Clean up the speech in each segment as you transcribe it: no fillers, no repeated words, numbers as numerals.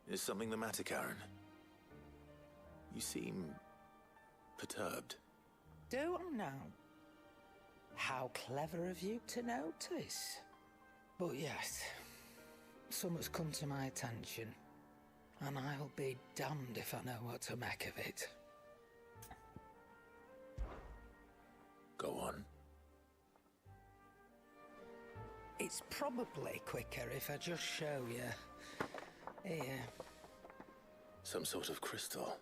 Is something the matter, Karen? You seem perturbed. Do I now? How clever of you to notice. But yes, something's come to my attention, and I'll be damned if I know what to make of it. Go on. It's probably quicker if I just show you. Here. Some sort of crystal.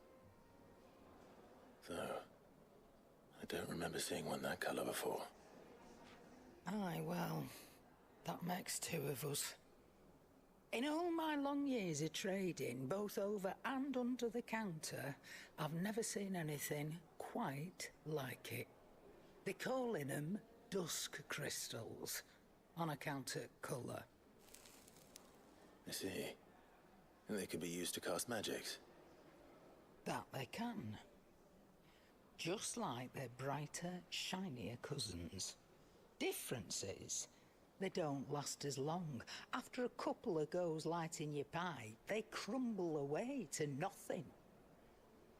Though, I don't remember seeing one that color before. Aye, well, that makes two of us. In all my long years of trading, both over and under the counter, I've never seen anything quite like it. They're calling them dusk crystals, on account of colour. I see. And they could be used to cast magics. That they can. Just like their brighter, shinier cousins. Difference is, they don't last as long. After a couple of goes lighting your pipe, they crumble away to nothing.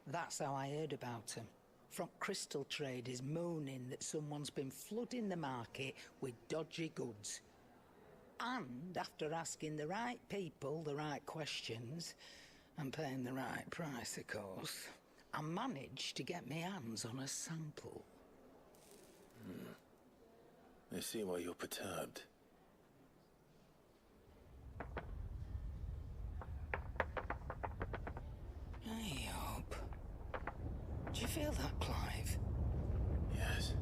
That's how I heard about them. From crystal traders moaning that someone's been flooding the market with dodgy goods. And after asking the right people the right questions, and paying the right price, of course, I managed to get my hands on a sample. I see why you're perturbed. I hope. Do you feel that, Clive? Yes.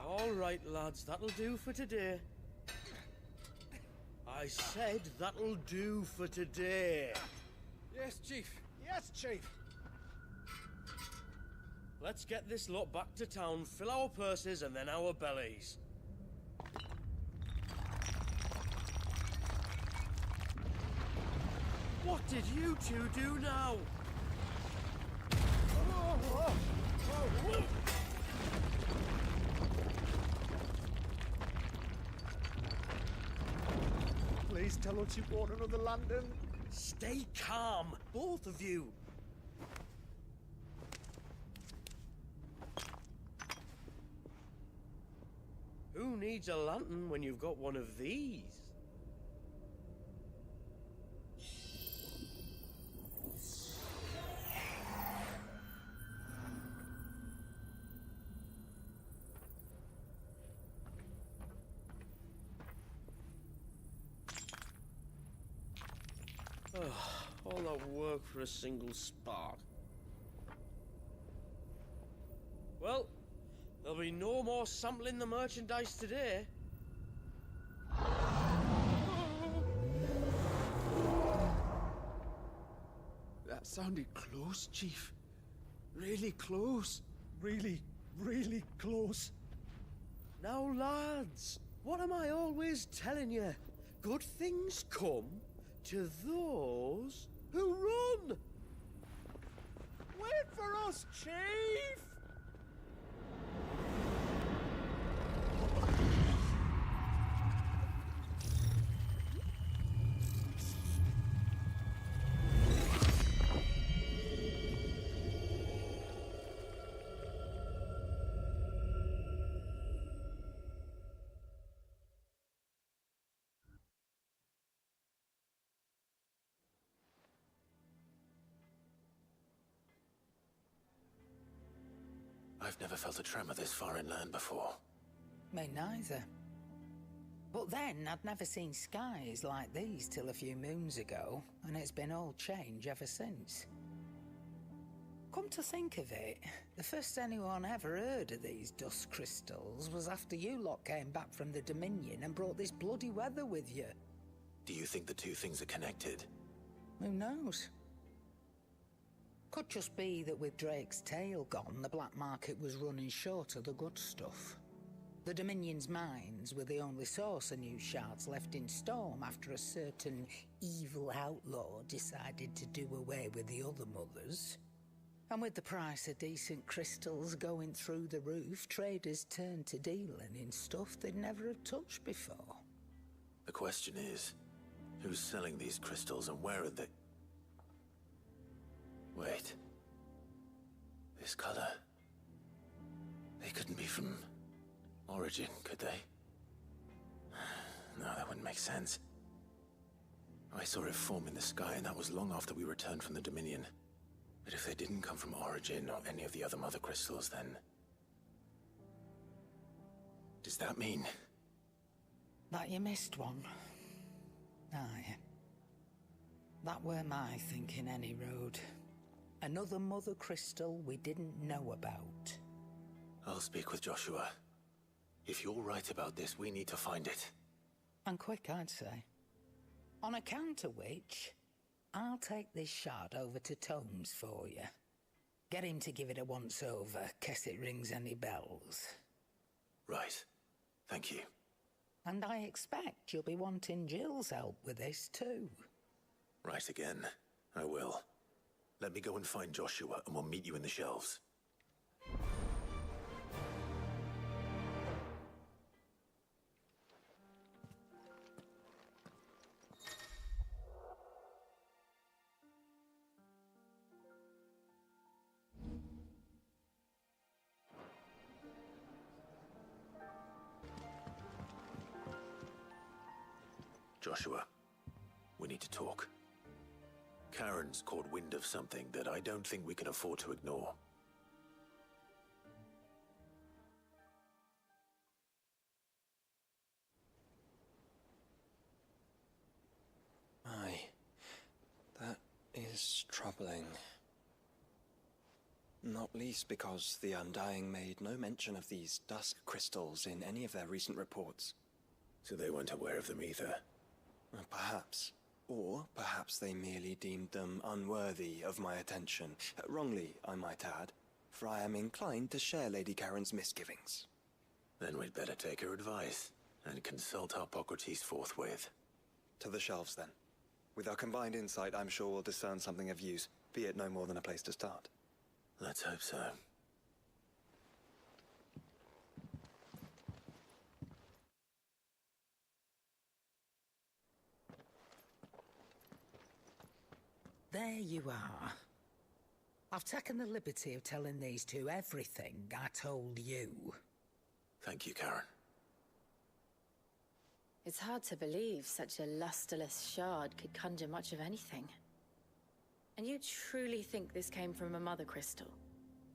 All right, lads, that'll do for today. I said that'll do for today. Yes, Chief. Yes, Chief. Let's get this lot back to town, fill our purses and then our bellies. What did you two do now? Please tell us you bought another lantern. Stay calm, both of you. Who needs a lantern when you've got one of these? All that work for a single spark. Well, there'll be no more sampling the merchandise today. That sounded close, Chief. Really close. Really, really close. Now, lads, what am I always telling you? Good things come to those who run! Wait for us, Chief! I've never felt a tremor this far inland before. Me neither. But then, I'd never seen skies like these till a few moons ago, and it's been all change ever since. Come to think of it, the first anyone ever heard of these dust crystals was after you lot came back from the Dominion and brought this bloody weather with you. Do you think the two things are connected? Who knows? Could just be that with Drake's tail gone, the black market was running short of the good stuff. The Dominion's mines were the only source of new shards left in Storm after a certain evil outlaw decided to do away with the other mothers. And with the price of decent crystals going through the roof, traders turned to dealing in stuff they'd never have touched before. The question is, who's selling these crystals and where are they? Wait. This color. They couldn't be from Origin, could they? No, that wouldn't make sense. I saw it form in the sky, and that was long after we returned from the Dominion. But if they didn't come from Origin or any of the other mother crystals, then... does that mean... That you missed one. Aye. That were my thinking, any road. Another mother crystal we didn't know about. I'll speak with Joshua. If you're right about this, we need to find it. And quick, I'd say. On account of which, I'll take this shard over to Tomes for you. Get him to give it a once-over, case it rings any bells. Right. Thank you. And I expect you'll be wanting Jill's help with this too. Right again. I will. Let me go and find Joshua, and we'll meet you in the shelves. Joshua, we need to talk. Karen's caught wind of something that I don't think we can afford to ignore. Aye. That is troubling. Not least because the Undying made no mention of these dusk crystals in any of their recent reports. So they weren't aware of them either. Perhaps. Or perhaps they merely deemed them unworthy of my attention. Wrongly, I might add, for I am inclined to share Lady Karen's misgivings. Then we'd better take her advice and consult Hippocrates forthwith. To the shelves, then. With our combined insight, I'm sure we'll discern something of use, be it no more than a place to start. Let's hope so. There you are. I've taken the liberty of telling these two everything I told you. Thank you, Karen. It's hard to believe such a lusterless shard could conjure much of anything. And you truly think this came from a mother crystal?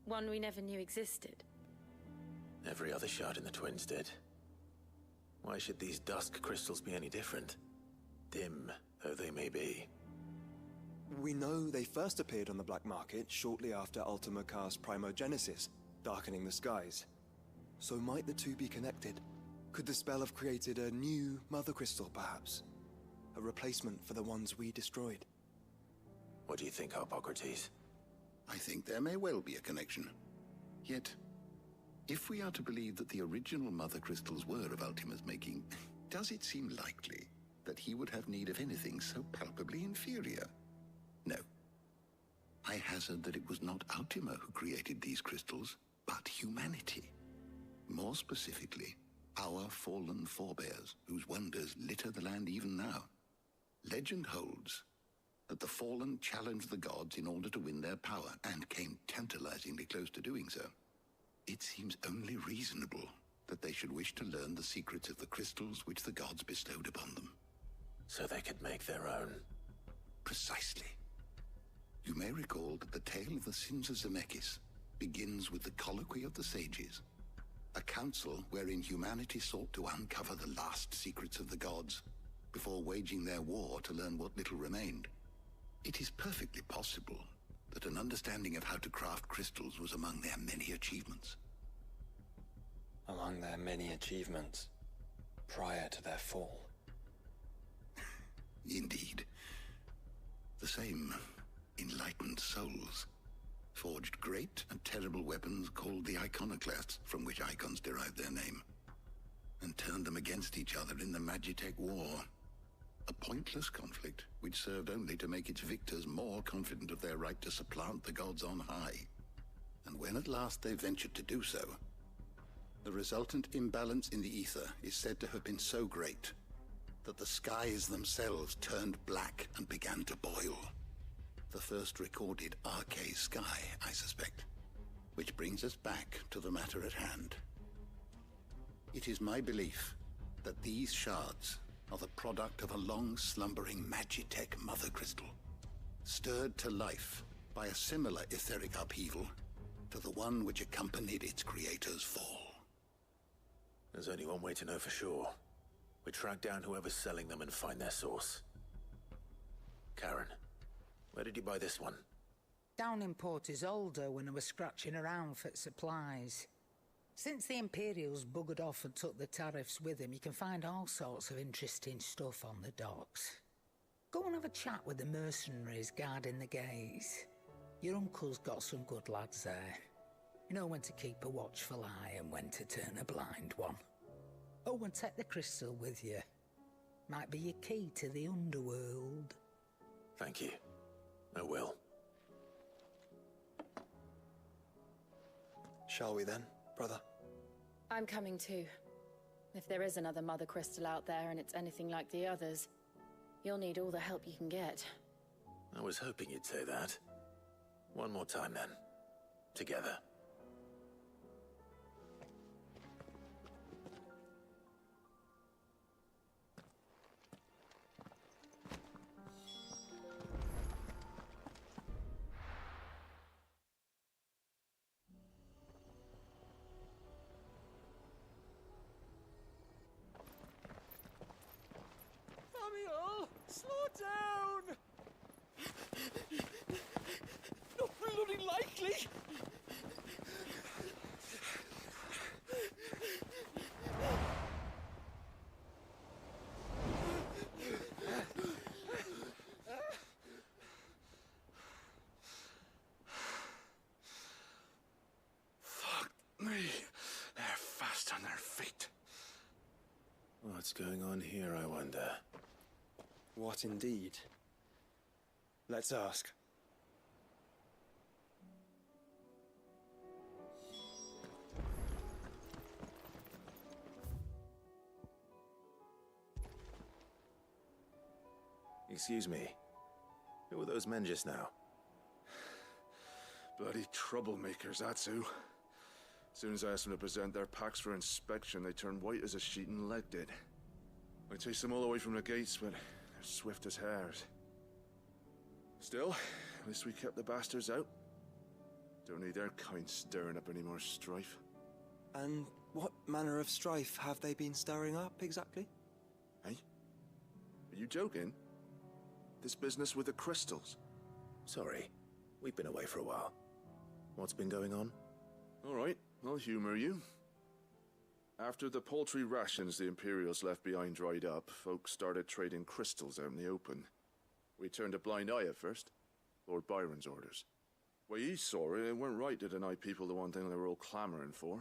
One we never knew existed? Every other shard in the Twins did. Why should these dusk crystals be any different? Dim though they may be. We know they first appeared on the black market shortly after Ultima cast Primogenesis, darkening the skies. So might the two be connected? Could the spell have created a new mother crystal, perhaps? A replacement for the ones we destroyed? What do you think, Hippocrates? I think there may well be a connection. Yet, if we are to believe that the original mother crystals were of Ultima's making, does it seem likely that he would have need of anything so palpably inferior? No. I hazard that it was not Ultima who created these crystals, but humanity. More specifically, our fallen forebears, whose wonders litter the land even now. Legend holds that the fallen challenged the gods in order to win their power, and came tantalizingly close to doing so. It seems only reasonable that they should wish to learn the secrets of the crystals which the gods bestowed upon them. So they could make their own. Precisely. You may recall that the tale of the sins of Zemeckis begins with the colloquy of the sages, a council wherein humanity sought to uncover the last secrets of the gods before waging their war to learn what little remained. It is perfectly possible that an understanding of how to craft crystals was among their many achievements. Among their many achievements, prior to their fall. Indeed. The same enlightened souls forged great and terrible weapons called the iconoclasts, from which Eikons derived their name, and turned them against each other in the Magitech War. A pointless conflict which served only to make its victors more confident of their right to supplant the gods on high. And when at last they ventured to do so, the resultant imbalance in the ether is said to have been so great that the skies themselves turned black and began to boil. The first recorded Arcane sky, I suspect. Which brings us back to the matter at hand. It is my belief that these shards are the product of a long-slumbering Magitech mother crystal, stirred to life by a similar etheric upheaval to the one which accompanied its creator's fall. There's only one way to know for sure. We track down whoever's selling them and find their source. Karen, where did you buy this one? Down in Port Isolde when I was scratching around for supplies. Since the Imperials buggered off and took the tariffs with them, you can find all sorts of interesting stuff on the docks. Go and have a chat with the mercenaries guarding the gates. Your uncle's got some good lads there. You know when to keep a watchful eye and when to turn a blind one. Oh, and take the crystal with you. Might be your key to the underworld. Thank you. I will. Shall we then, brother? I'm coming too. If there is another mother crystal out there and it's anything like the others, you'll need all the help you can get. I was hoping you'd say that. One more time then. Together. Samuel, slow down! Not bloody likely! Fuck me. They're fast on their feet. What's going on here, I wonder? What indeed? Let's ask. Excuse me. Who were those men just now? Bloody troublemakers, that's who. As soon as I asked them to present their packs for inspection, they turned white as a sheet and legged it. I chased them all away from the gates, but they're swift as hares. Still, at least we kept the bastards out. Don't need their kind stirring up any more strife. And what manner of strife have they been stirring up, exactly? Hey? Are you joking? This business with the crystals? Sorry. We've been away for a while. What's been going on? All right, I'll humor you. After the paltry rations the Imperials left behind dried up, folks started trading crystals out in the open. We turned a blind eye at first. Lord Byron's orders. Way he saw it, it weren't right to deny people the one thing they were all clamoring for.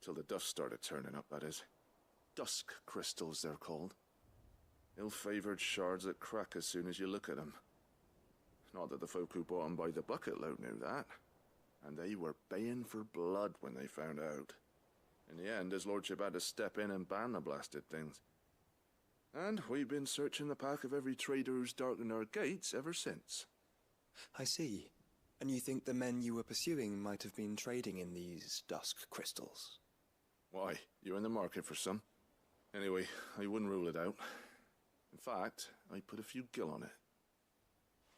Till the dust started turning up, that is. Dusk crystals, they're called. Ill-favored shards that crack as soon as you look at them. Not that the folk who bought them by the bucket load knew that. And they were baying for blood when they found out. In the end, his lordship had to step in and ban the blasted things. And we've been searching the pack of every trader who's darkened our gates ever since. I see. And you think the men you were pursuing might have been trading in these dusk crystals? Why, you're in the market for some. Anyway, I wouldn't rule it out. In fact, I'd put a few gil on it.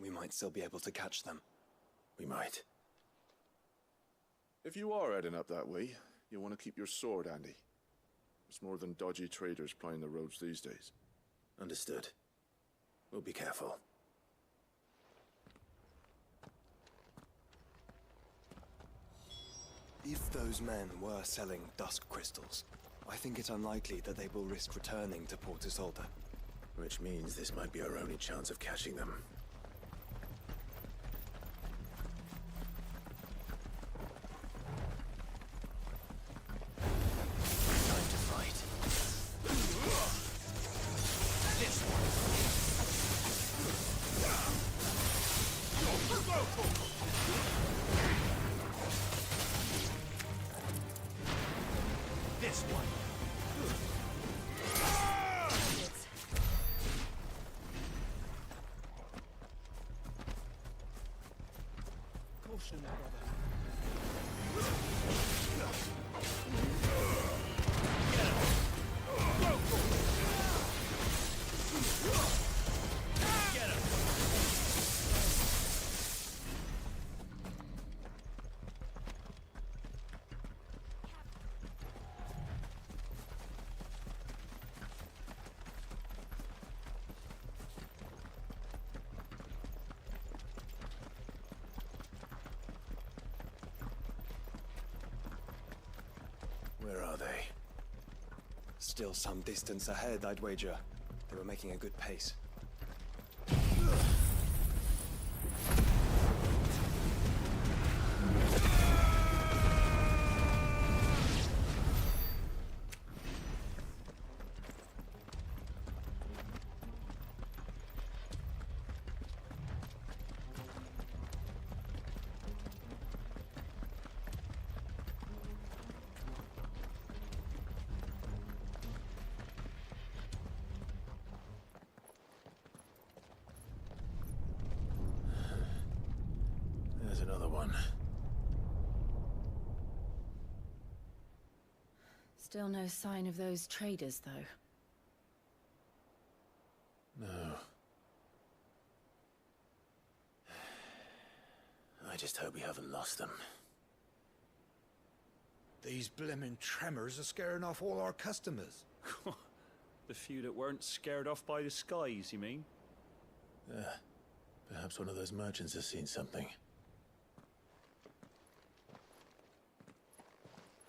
We might still be able to catch them. We might. If you are heading up that way, you'll want to keep your sword handy. There's more than dodgy traders plying the roads these days. Understood. We'll be careful. If those men were selling dusk crystals, I think it unlikely that they will risk returning to Port Isolde. Which means this might be our only chance of catching them. Time to fight. This one. This one. Caution, brother. Where are they? Still some distance ahead, I'd wager. They were making a good pace. There's another one. Still no sign of those traders, though. No. I just hope we haven't lost them. These blimmin' tremors are scaring off all our customers. The few that weren't scared off by the skies, you mean? Perhaps one of those merchants has seen something.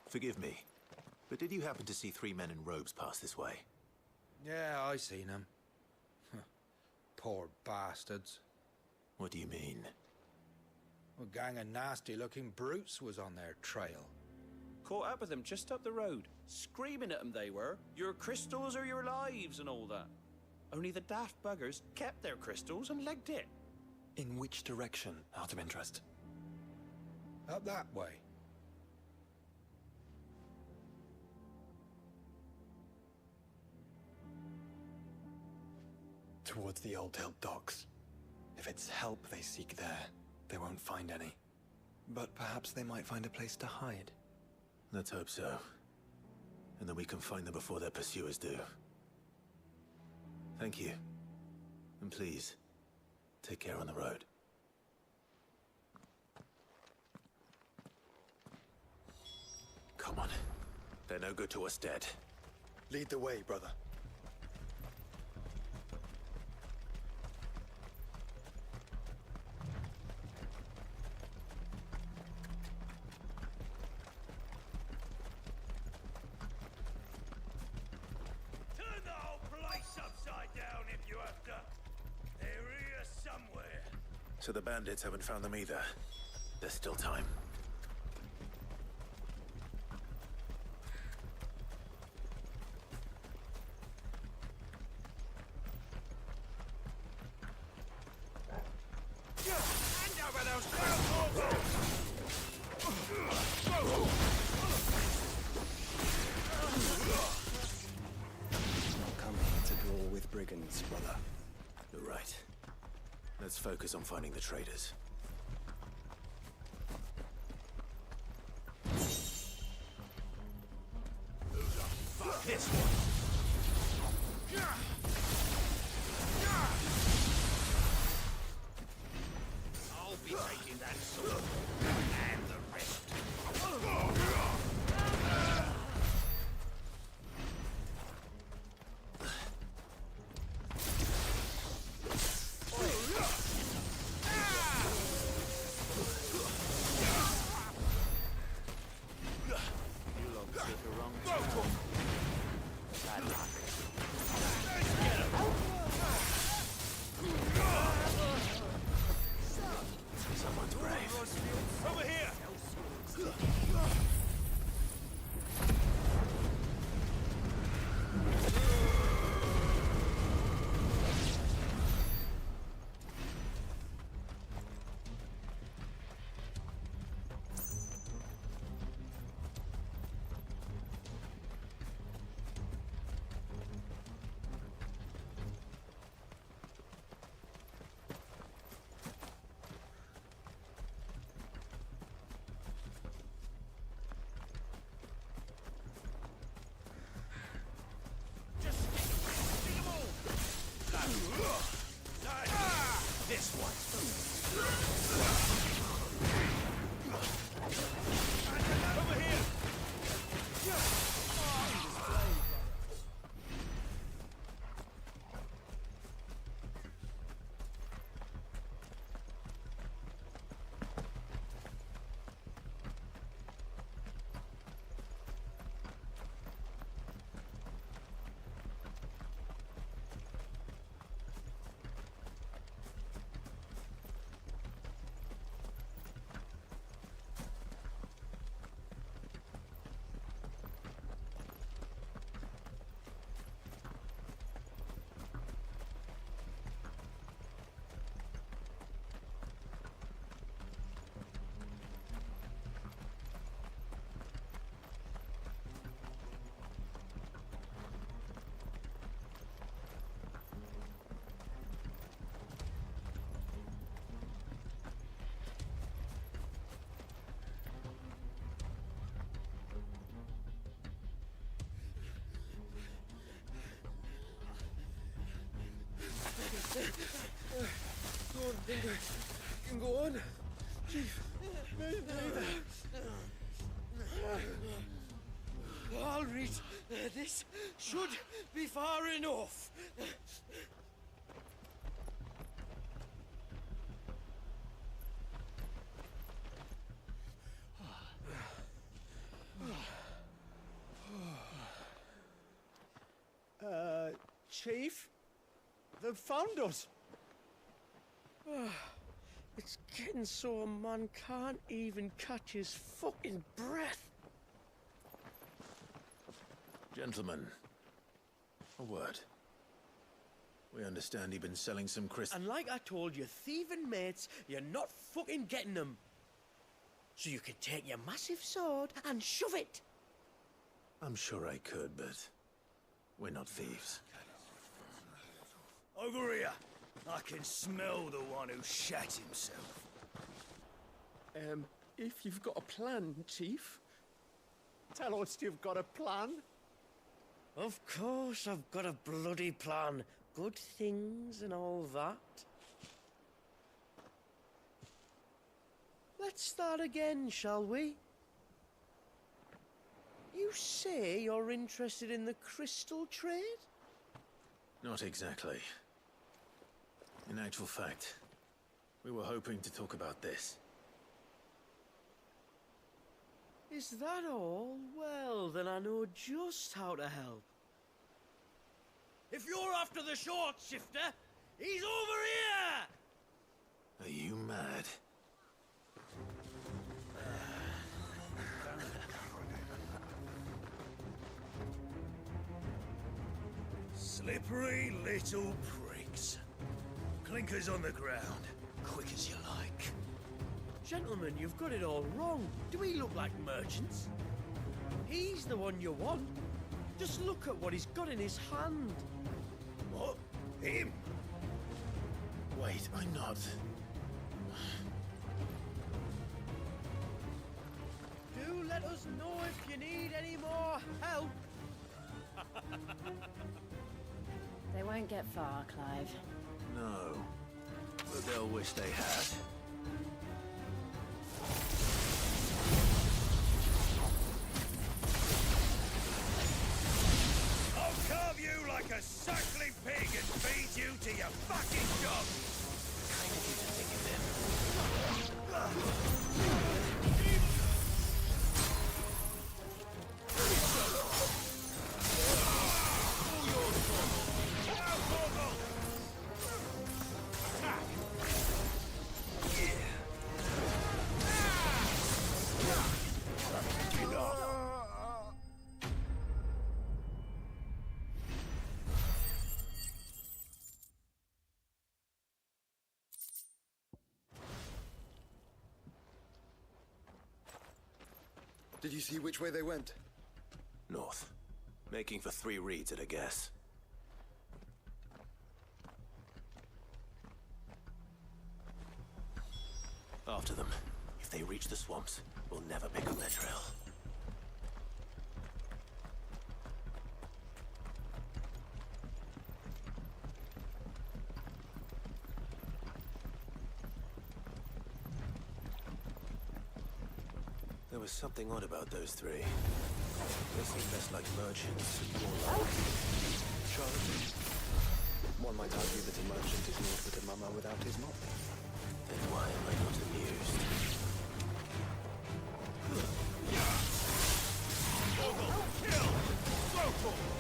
Forgive me, but did you happen to see 3 men in robes pass this way? Yeah, I seen them. Poor bastards. What do you mean? A gang of nasty-looking brutes was on their trail. Caught up with them just up the road, screaming at them they were. Your crystals are your lives and all that. Only the daft buggers kept their crystals and legged it. In which direction, out of interest? Up that way. Towards the Old Hill docks. If it's help they seek there, they won't find any. But perhaps they might find a place to hide. Let's hope so. And then we can find them before their pursuers do. Thank you. And please, take care on the road. Come on. They're no good to us dead. Lead the way, brother. Turn the whole place upside down if you have to. They're here somewhere. So the bandits haven't found them either. There's still time. Hand over those crossbows! Not coming to draw with brigands, brother. You're right. Let's focus on finding the traders. This one. I'll be taking that sword and the rest. Can go on. Chief, neither. I'll read. This should be far enough. Chief? They've found us. It's getting so a man can't even catch his fucking breath. Gentlemen, a word. We understand you've been selling some crystals. And like I told your thieving mates, you're not fucking getting them. So you could take your massive sword and shove it. I'm sure I could, but we're not thieves. Over here. I can smell the one who shat himself. If you've got a plan, Chief, tell us you've got a plan. Of course I've got a bloody plan. Good things and all that. Let's start again, shall we? You say you're interested in the crystal trade? Not exactly. In actual fact, we were hoping to talk about this. Is that all? Well, then I know just how to help. If you're after the short shifter, he's over here! Are you mad? Slippery little pricks. Clinkers on the ground, quick as you like. Gentlemen, you've got it all wrong. Do we look like merchants? He's the one you want. Just look at what he's got in his hand. What? Him? Wait, I'm not. Do let us know if you need any more help. They won't get far, Clive. No. But they'll wish they had. I'll carve you like a suckling pig and feed you to your fucking dog! Kind of you to think of them. Did you see which way they went? North. Making for 3 reads at a guess. After them. If they reach the swamps, we'll never pick up their trail. There was something odd about those 3. They seemed less like merchants, more like... charlatans. One might argue that a merchant is naught but a mummer without his mop. Then why am I not amused? Kill! Go for it!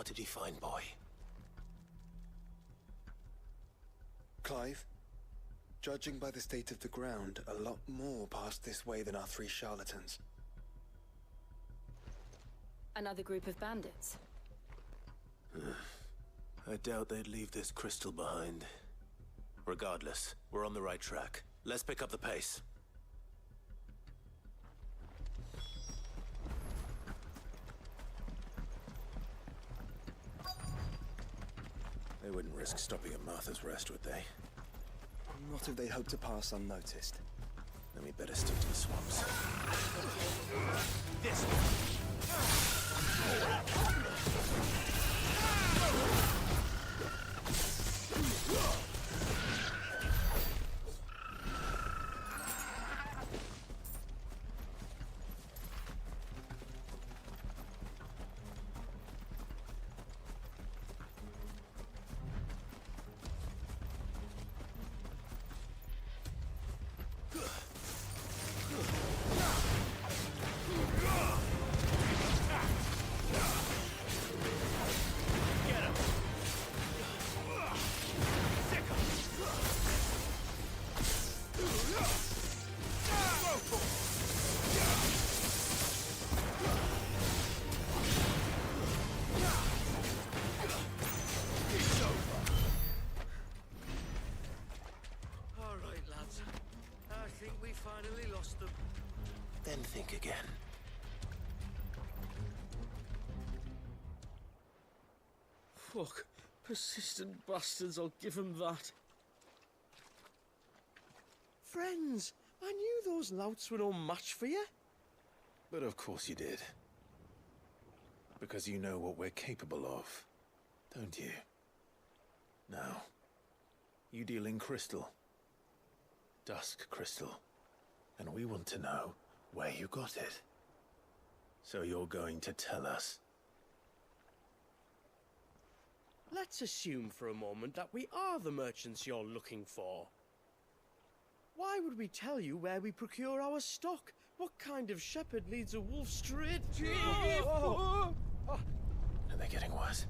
What did he find, boy? Clive, judging by the state of the ground, a lot more passed this way than our 3 charlatans. Another group of bandits. I doubt they'd leave this crystal behind. Regardless, we're on the right track. Let's pick up the pace. They wouldn't risk stopping at Martha's Rest, would they? Not if they hope to pass unnoticed. Then we better stick to the swamps. This Then think again. Fuck. Persistent bastards, I'll give them that. Friends, I knew those louts were no match for you. But of course you did. Because you know what we're capable of, don't you? Now, you deal in crystal. Dusk crystal. And we want to know where you got it. So you're going to tell us? Let's assume for a moment that we are the merchants you're looking for. Why would we tell you where we procure our stock? What kind of shepherd leads a wolf straight? Are they getting worse?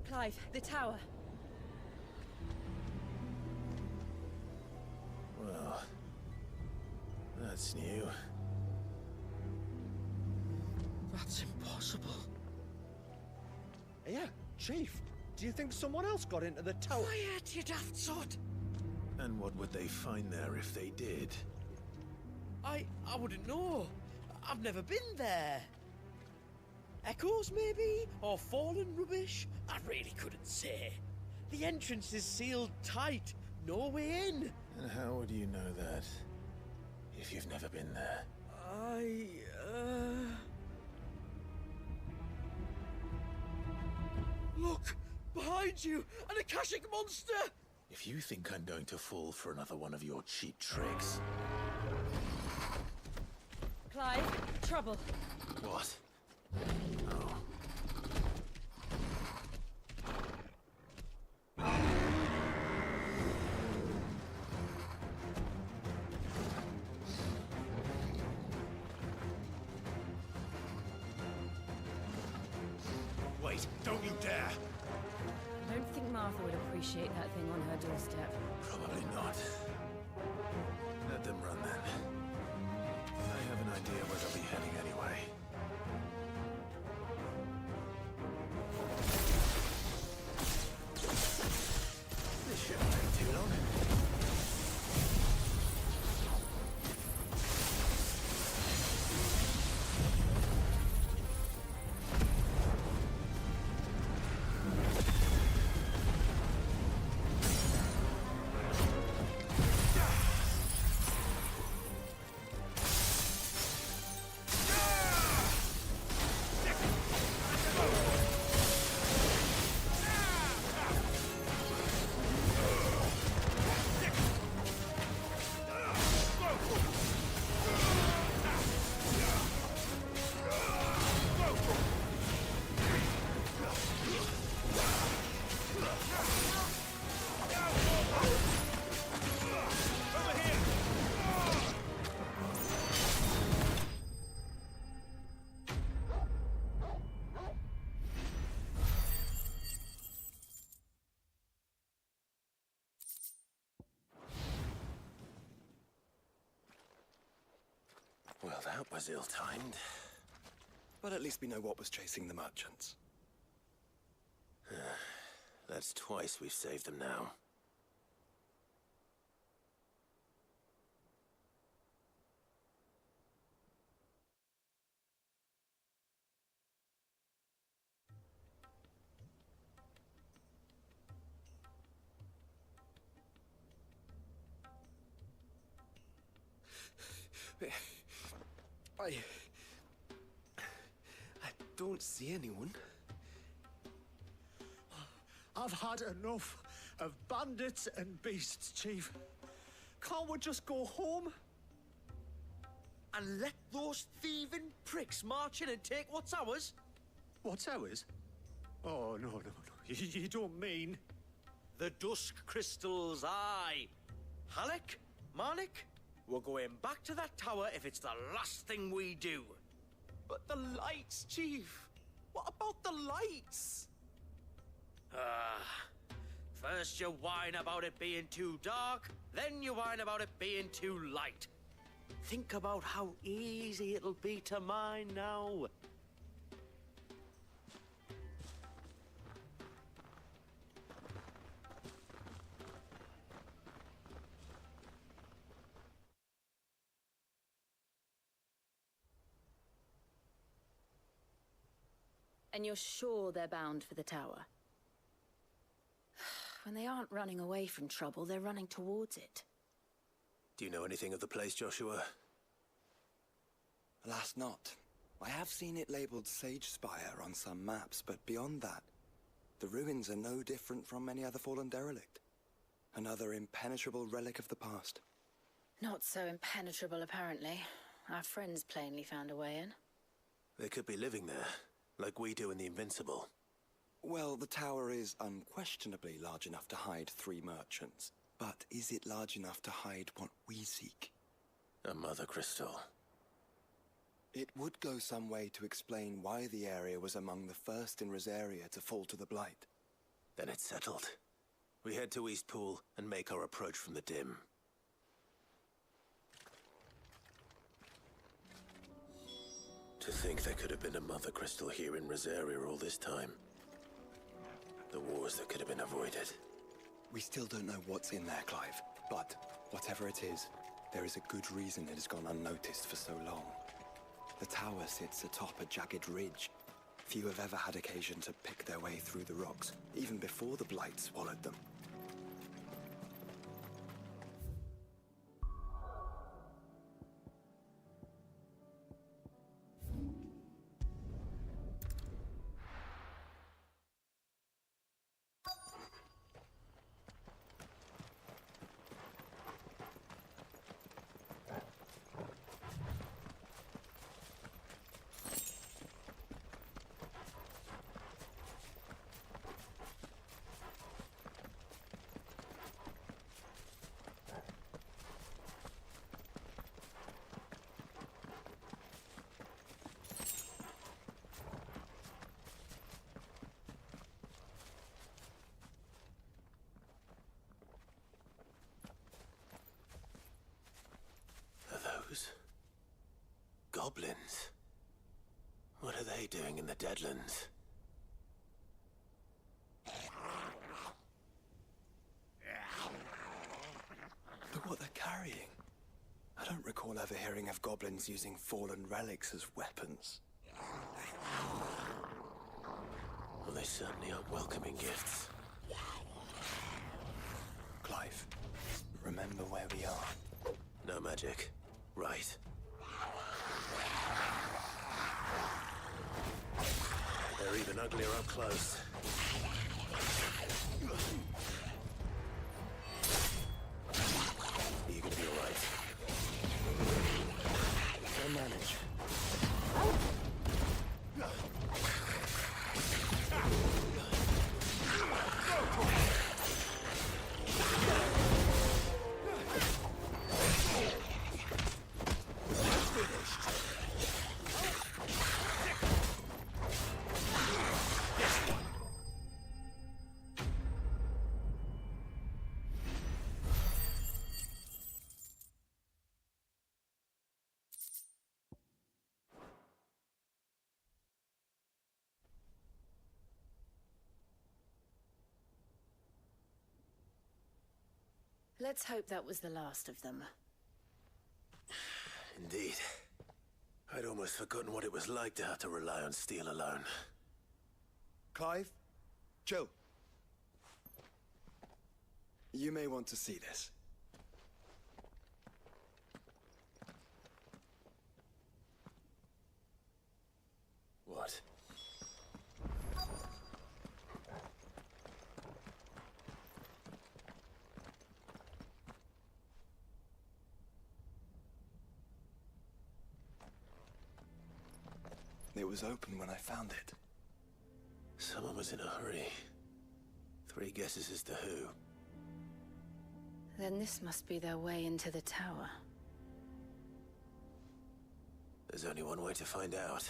Clive, the tower. Well, that's new. That's impossible. Yeah, Chief. Do you think someone else got into the tower? Quiet, you daft sot! And what would they find there if they did? I wouldn't know. I've never been there. Echoes, maybe? Or fallen rubbish? I really couldn't say. The entrance is sealed tight. No way in. And how would you know that, if you've never been there? Look! Behind you! An Akashic monster! If you think I'm going to fall for another one of your cheap tricks... Clive, trouble. What? Oh. Wait, don't you dare! I don't think Martha would appreciate that thing on her doorstep. Probably not. Let them run then. I have an idea where they'll be heading anyway. This shouldn't take too long. That was ill-timed. But at least we know what was chasing the merchants. That's twice we've saved them now. I don't see anyone. I've had enough of bandits and beasts, Chief. Can't we just go home? And let those thieving pricks march in and take what's ours? What's ours? Oh, no. You don't mean... The Dusk Crystals, aye. Halleck? Marnik? We're going back to that tower if it's the last thing we do. But the lights, Chief. What about the lights? First you whine about it being too dark, then you whine about it being too light. Think about how easy it'll be to mine now. And you're sure they're bound for the tower? When they aren't running away from trouble, they're running towards it. Do you know anything of the place, Joshua? Alas, not. I have seen it labeled Sage Spire on some maps, but beyond that, the ruins are no different from any other fallen derelict. Another impenetrable relic of the past. Not so impenetrable, apparently. Our friends plainly found a way in. They could be living there, like we do in the Invincible. Well, the tower is unquestionably large enough to hide 3 merchants. But is it large enough to hide what we seek? A mother crystal. It would go some way to explain why the area was among the first in Rosaria to fall to the Blight. Then it's settled. We head to Eastpool and make our approach from the dim. To think there could have been a mother crystal here in Rosaria all this time. The wars that could have been avoided. We still don't know what's in there, Clive. But whatever it is, there is a good reason it has gone unnoticed for so long. The tower sits atop a jagged ridge. Few have ever had occasion to pick their way through the rocks, even before the Blight swallowed them. Goblins? What are they doing in the Deadlands? Look what they're carrying. I don't recall ever hearing of goblins using fallen relics as weapons. Well, they certainly aren't welcoming gifts. Clive, remember where we are. No magic. Right. They're even uglier up close. You're gonna be alright. I'll manage. Let's hope that was the last of them. Indeed. I'd almost forgotten what it was like to have to rely on steel alone. Clive? Joe? You may want to see this. What? It was open when I found it. Someone was in a hurry. 3 guesses as to who. Then this must be their way into the tower. There's only one way to find out.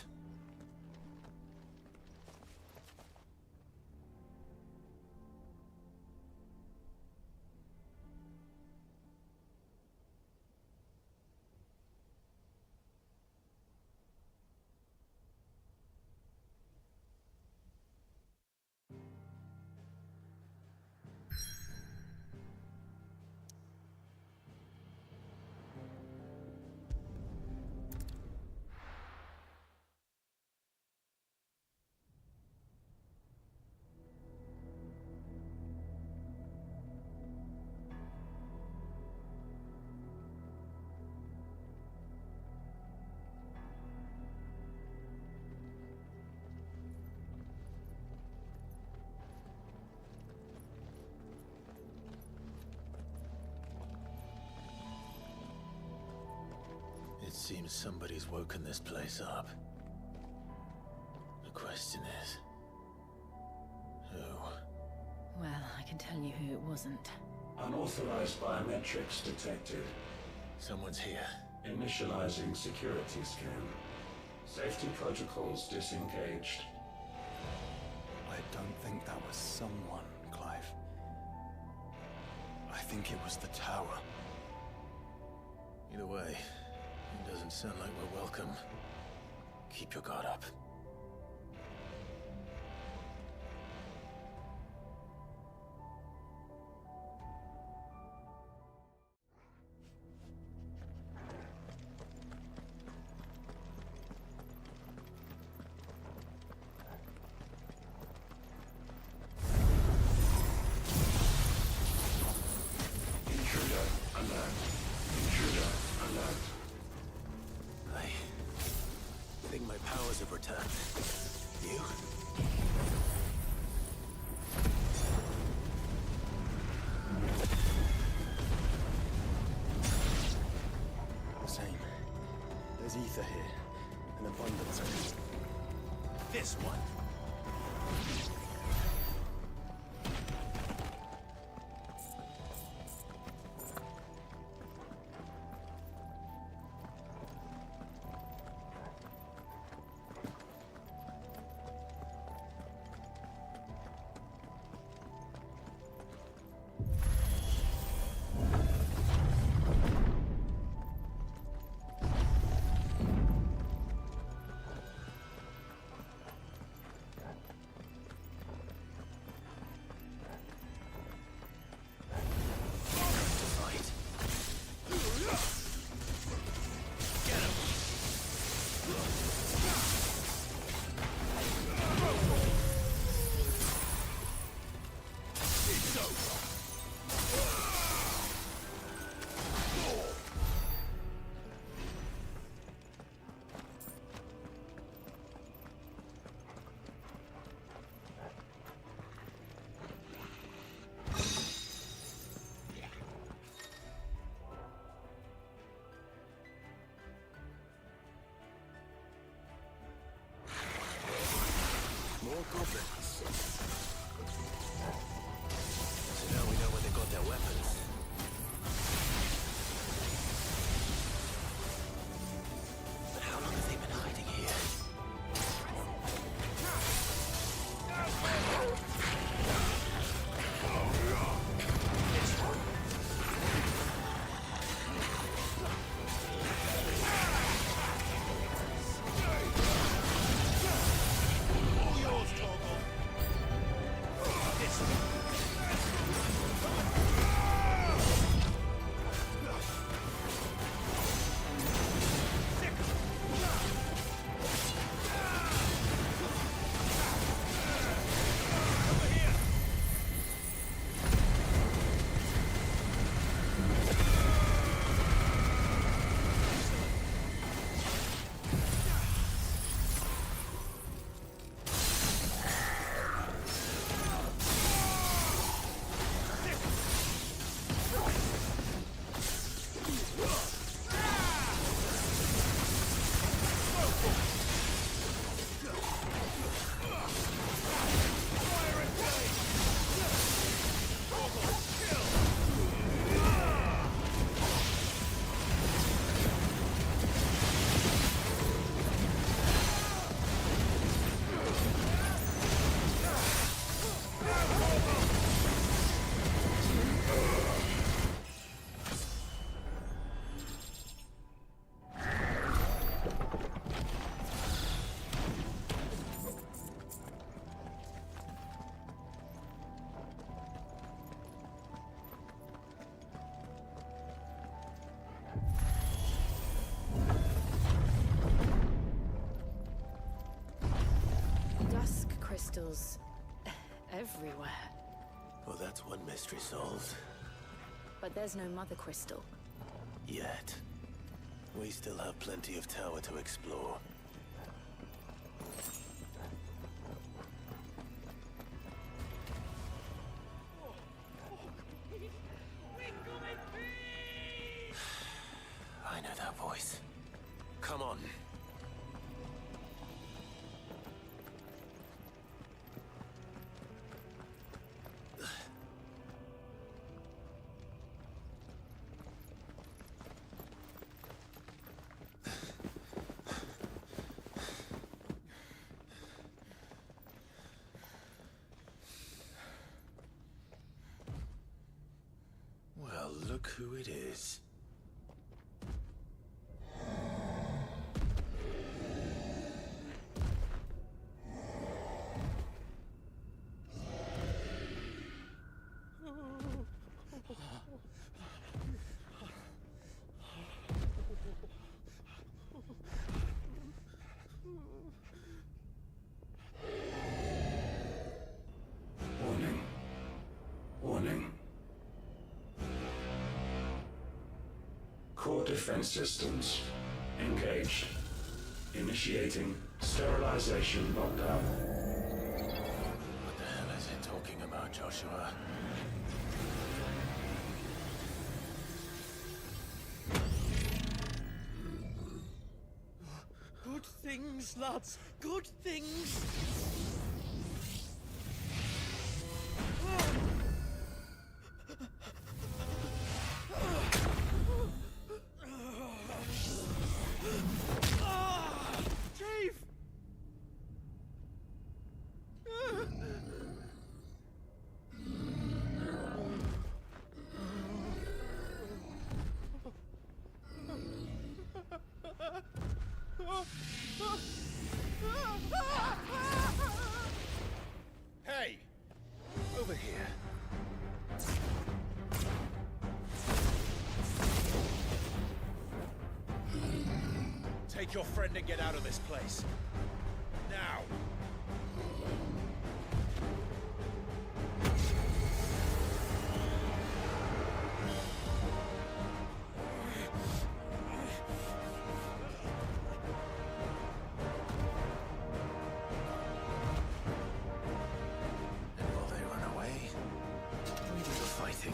It seems somebody's woken this place up. The question is... who? Well, I can tell you who it wasn't. Unauthorized biometrics detected. Someone's here. Initializing security scan. Safety protocols disengaged. I don't think that was someone, Clive. I think it was the tower. Either way, it doesn't sound like we're welcome. Keep your guard up. Ether here. An abundance of it. This one. More goblins. So now we know where they got their weapons. But how long have they been hiding here? Yours, Toggle. crystals everywhere. Well, that's one mystery solved. But there's no mother crystal. Yet. We still have plenty of tower to explore. I know that voice. Come on. Well, look who it is. Warning. Warning. Core defense systems engaged. Initiating sterilization lockdown. What the hell is it talking about, Joshua? Good things, lads. Good things. Chief! Hey! Over here. Take your friend and get out of this place. Now! And while they run away, we do the fighting.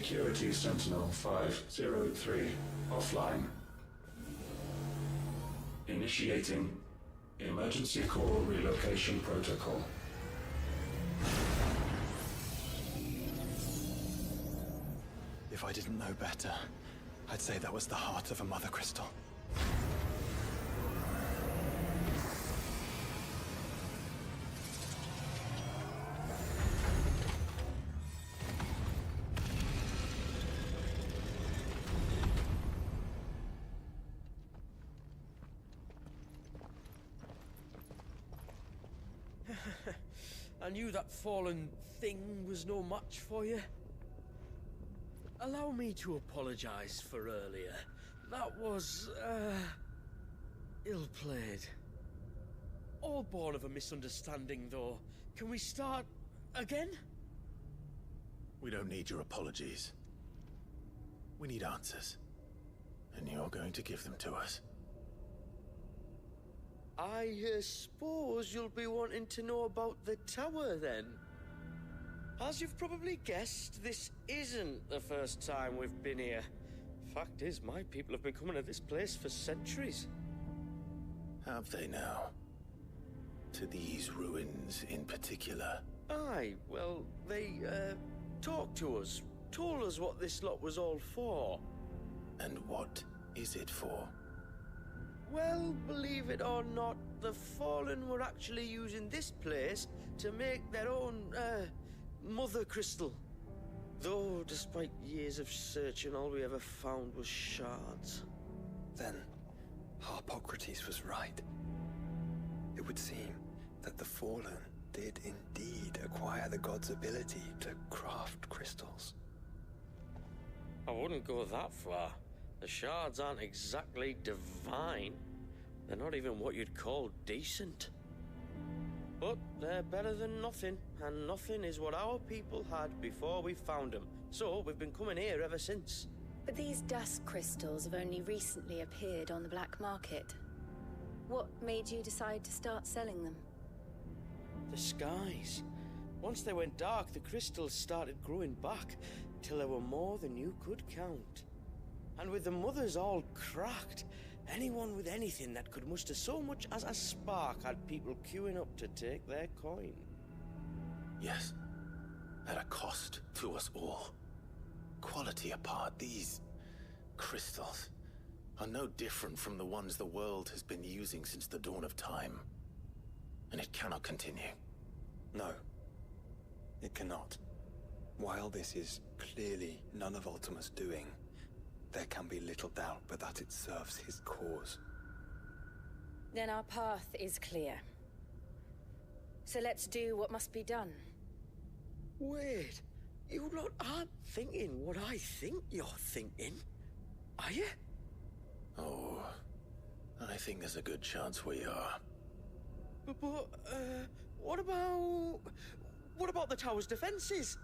Security Sentinel 503 offline. Initiating Emergency Core Relocation Protocol. If I didn't know better, I'd say that was the heart of a Mother Crystal. I knew that fallen thing was no match for you. Allow me to apologize for earlier. That was, ill-played. All born of a misunderstanding, though. Can we start again? We don't need your apologies. We need answers. And you're going to give them to us. I suppose you'll be wanting to know about the tower, then? As you've probably guessed, this isn't the first time we've been here. Fact is, my people have been coming to this place for centuries. Have they now? To these ruins in particular? Aye, well, they, talked to us. Told us what this lot was all for. And what is it for? Well, believe it or not, the Fallen were actually using this place to make their own, Mother Crystal. Though, despite years of searching, all we ever found was shards. Then, Harpocrates was right. It would seem that the Fallen did indeed acquire the god's ability to craft crystals. I wouldn't go that far. The shards aren't exactly divine. They're not even what you'd call decent. But they're better than nothing, and nothing is what our people had before we found them. So we've been coming here ever since. But these dust crystals have only recently appeared on the black market. What made you decide to start selling them? The skies. Once they went dark, the crystals started growing back, till there were more than you could count. And with the mothers all cracked, anyone with anything that could muster so much as a spark had people queuing up to take their coin. Yes, at a cost to us all. Quality apart, these crystals are no different from the ones the world has been using since the dawn of time. And it cannot continue. No, it cannot. While this is clearly none of Ultima's doing, there can be little doubt but that it serves his cause. Then our path is clear. So let's do what must be done. Wait, you lot aren't thinking what I think you're thinking, are you? Oh, I think there's a good chance we are. But what about the tower's defenses?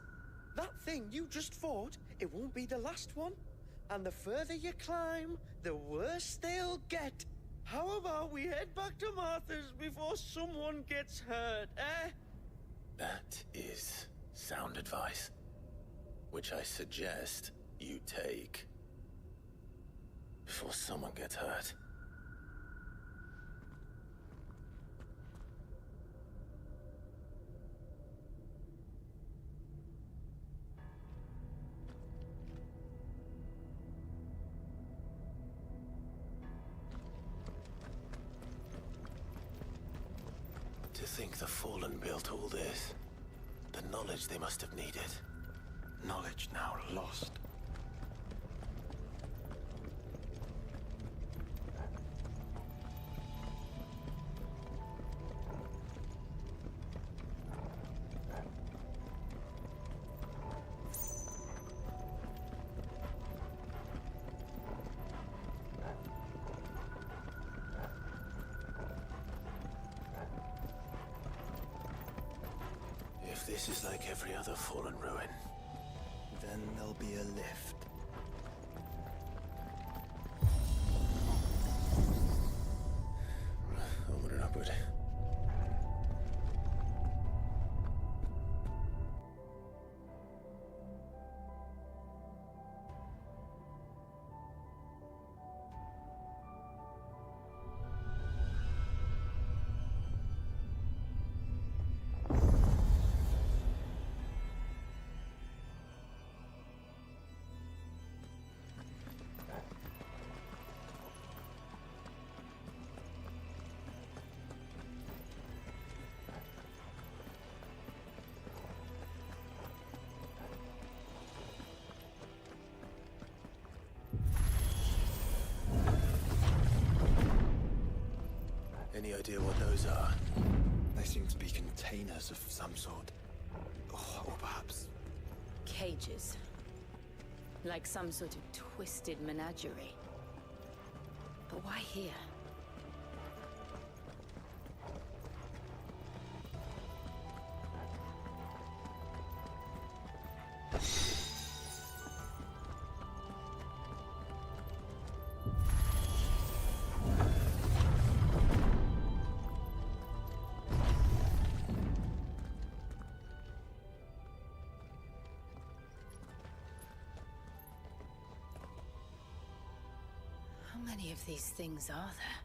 That thing you just fought, it won't be the last one. And the further you climb, the worse they'll get. How about we head back to Martha's before someone gets hurt, eh? That is sound advice, which I suggest you take before someone gets hurt. To think the Fallen built all this. The knowledge they must have needed. Knowledge now lost. If this is like every other Fallen ruin, then there'll be a lift. Onward and upward. any idea what those are? They seem to be containers of some sort. Or perhaps... Cages. Like some sort of twisted menagerie. But why here? How many of these things are there?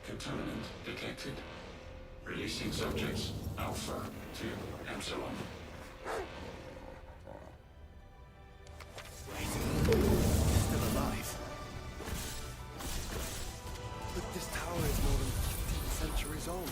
Contaminant detected. Releasing subjects Alpha to Epsilon. Still alive. But this tower is more than 15 centuries old.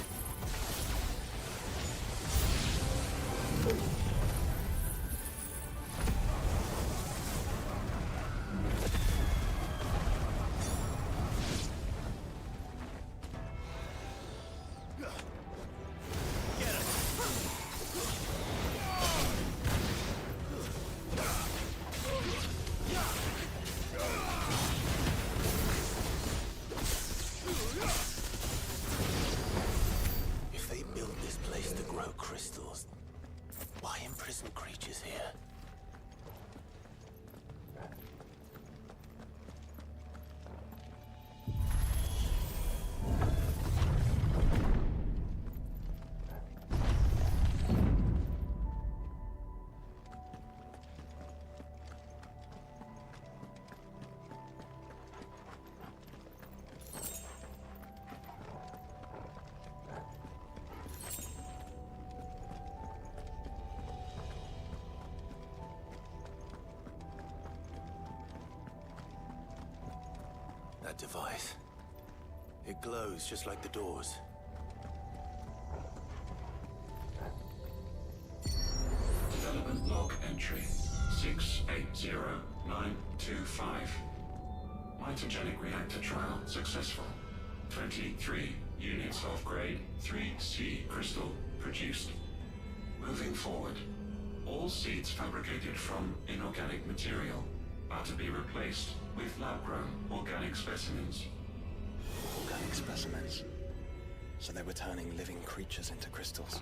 If they built this place to grow crystals, why imprison creatures here? That device. It glows just like the doors. Development log entry 680925. Mitogenic reactor trial successful. 23 units of grade 3C crystal produced. Moving forward, all seeds fabricated from inorganic material are to be replaced with lab-grown organic specimens. Organic specimens. So they were turning living creatures into crystals.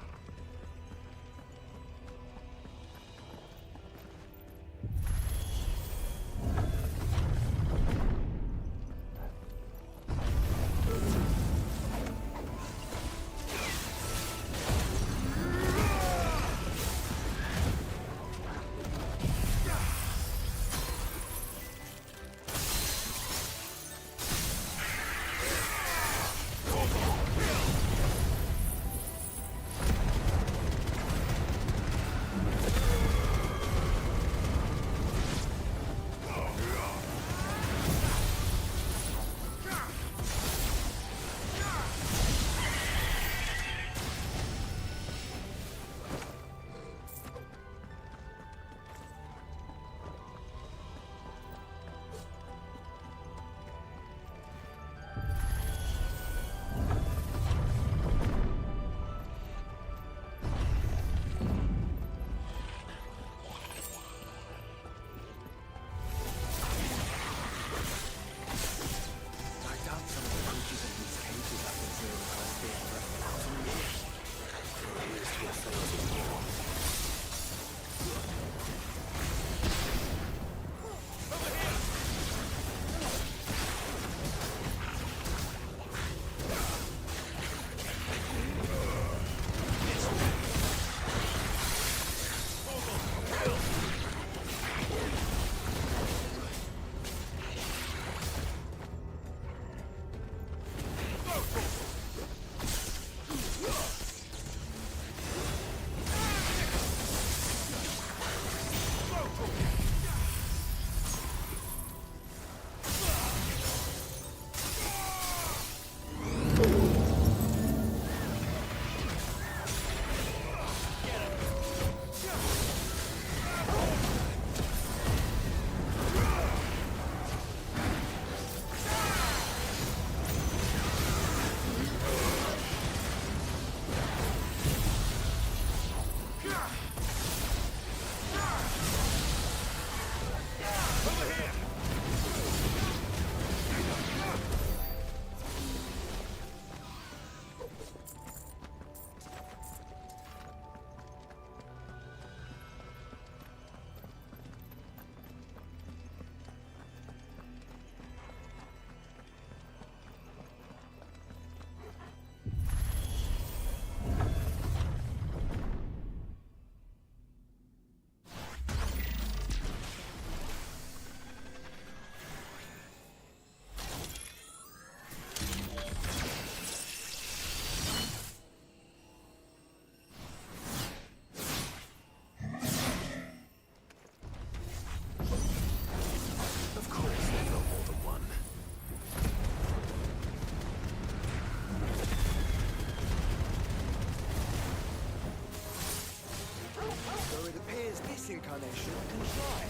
incarnation can try.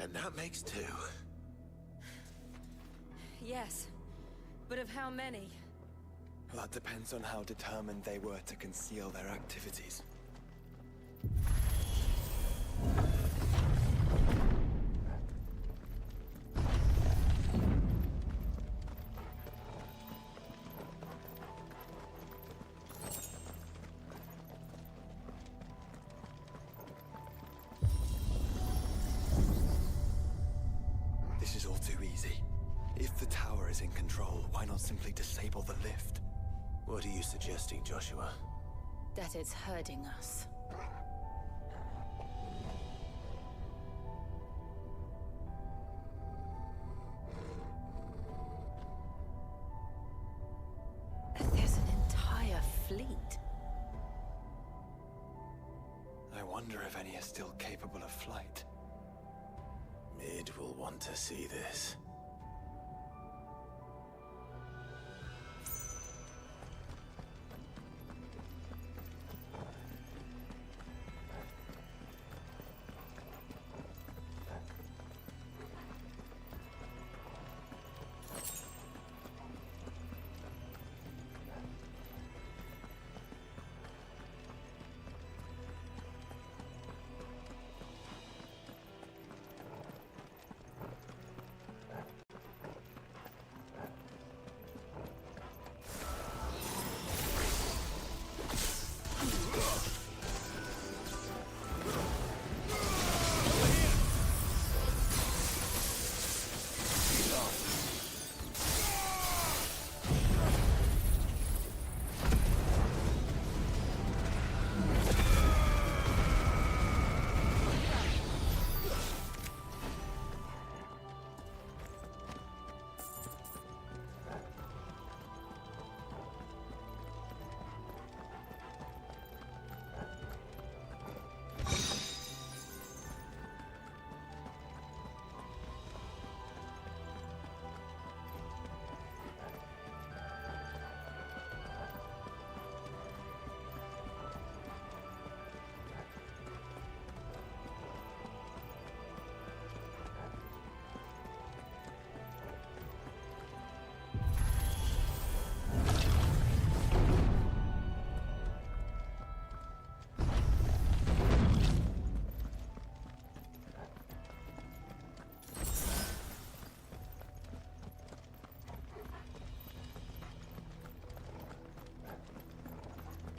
And that makes 2. Yes, but of how many? That depends on how determined they were to conceal their activities. This is all too easy. If the tower is in control, why not simply disable the lift? What are you suggesting, Joshua? That it's hurting us. There's an entire fleet. I wonder if any are still capable of flight. Mid will want to see this.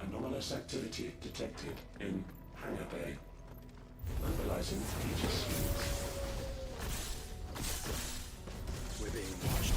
Anomalous activity detected in Hangar Bay. Mobilizing Aegis units. We're being watched.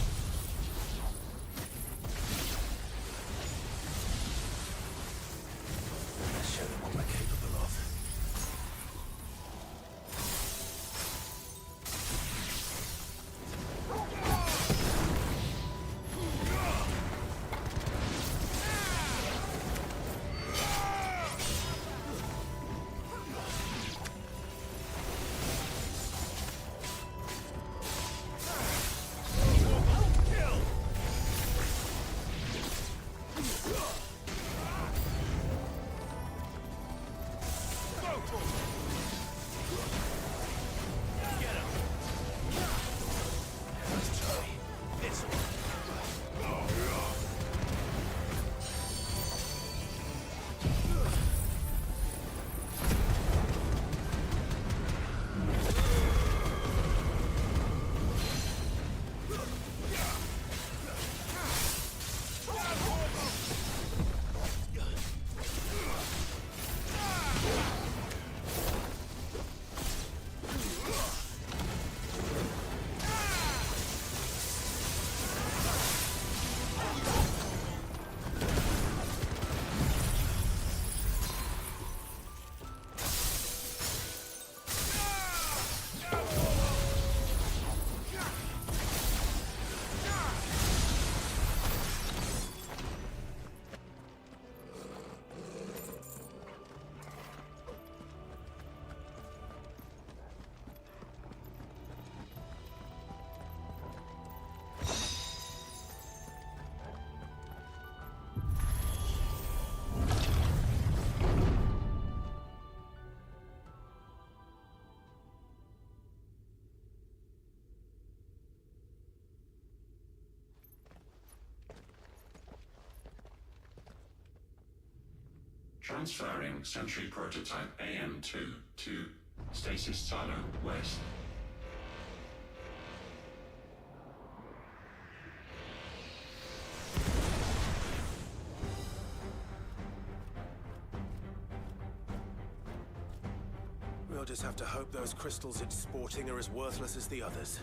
Transferring Sentry Prototype AM2 to Stasis Silo West. We'll just have to hope those crystals it's sporting are as worthless as the others.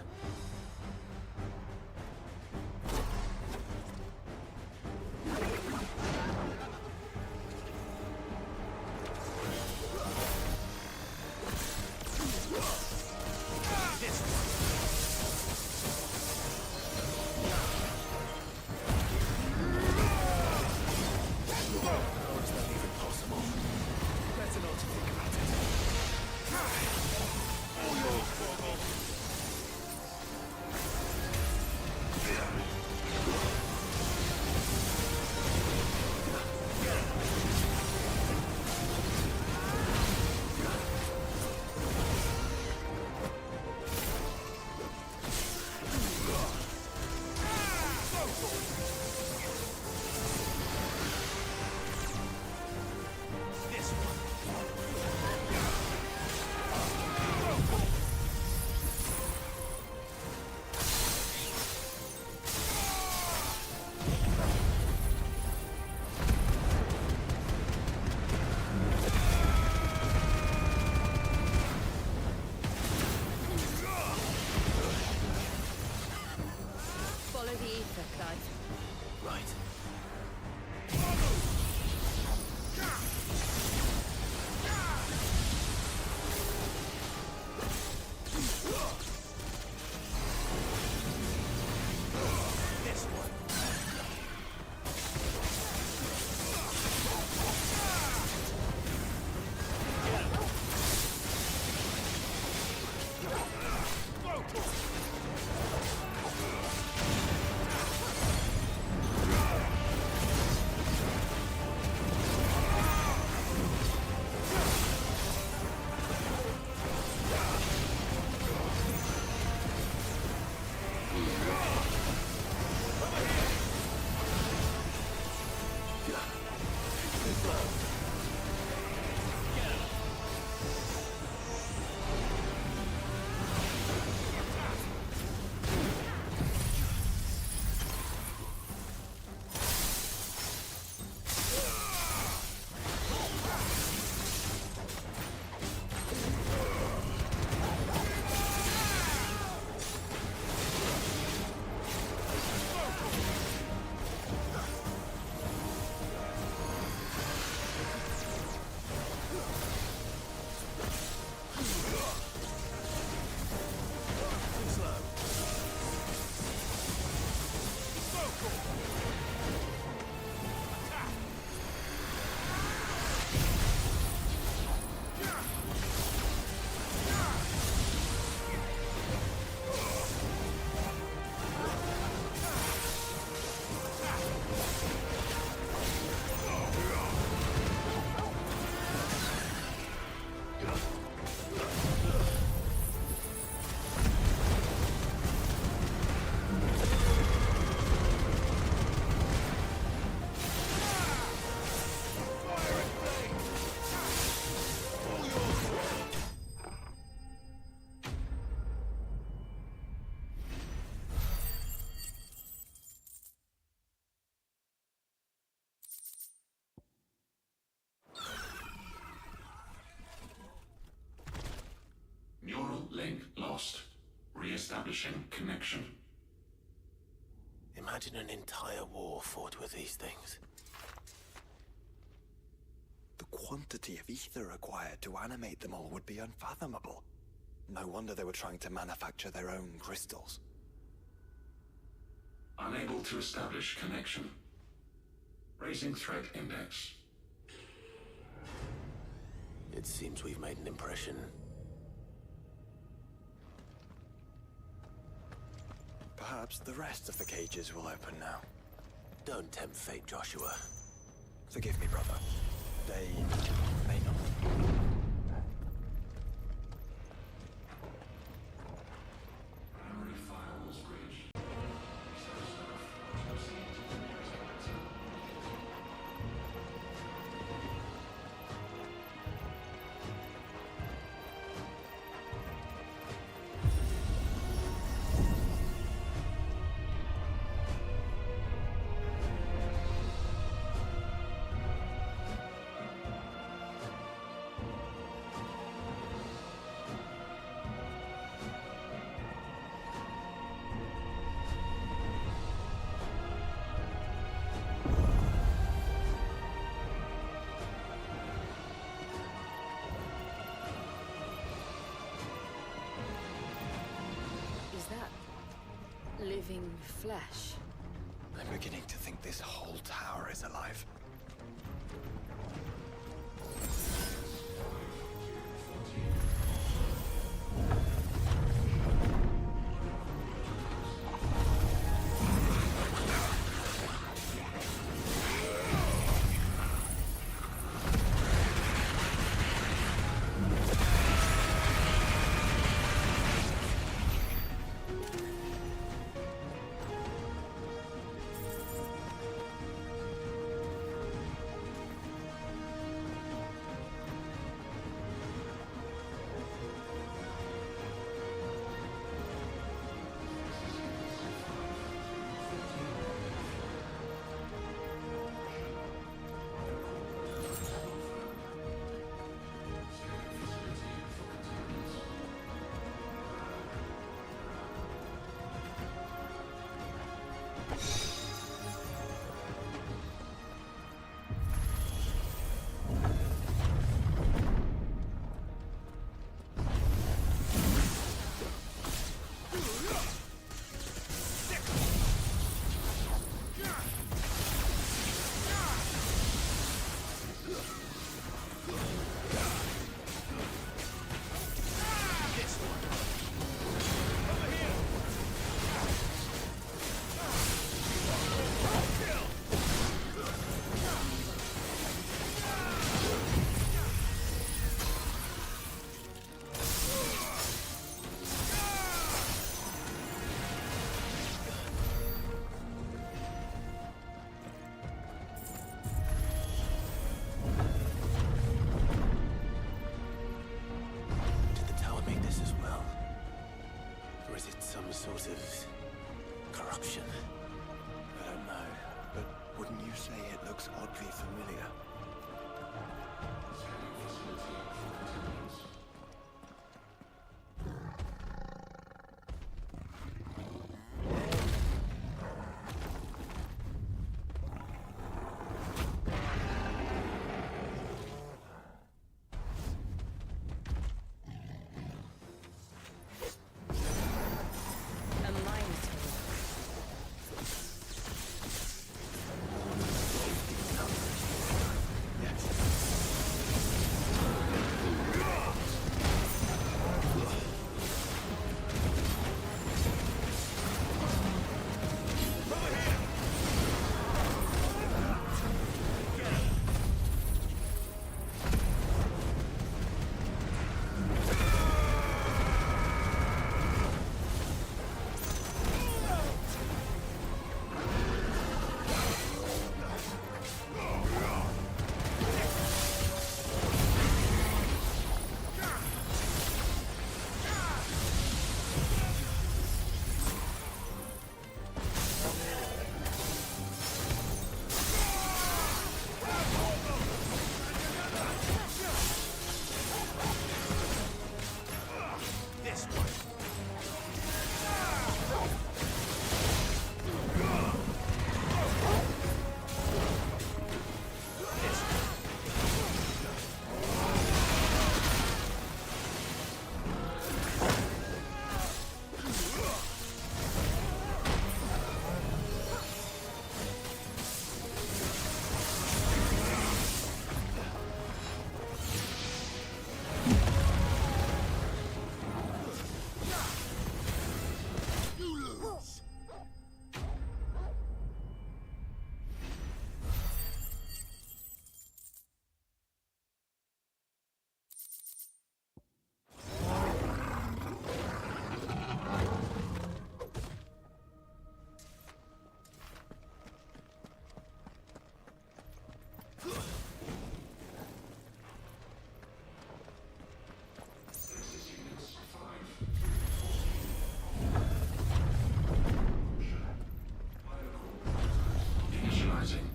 Link lost. Re-establishing connection. Imagine an entire war fought with these things. The quantity of ether required to animate them all would be unfathomable. No wonder they were trying to manufacture their own crystals. Unable to establish connection. Raising threat index. It seems we've made an impression. Perhaps the rest of the cages will open now. Don't tempt fate, Joshua. Forgive me, brother. They may not. Memory firewalls breached. living flesh. I'm beginning to think this whole tower is alive. Sort of corruption. I don't know, but wouldn't you say it looks oddly familiar?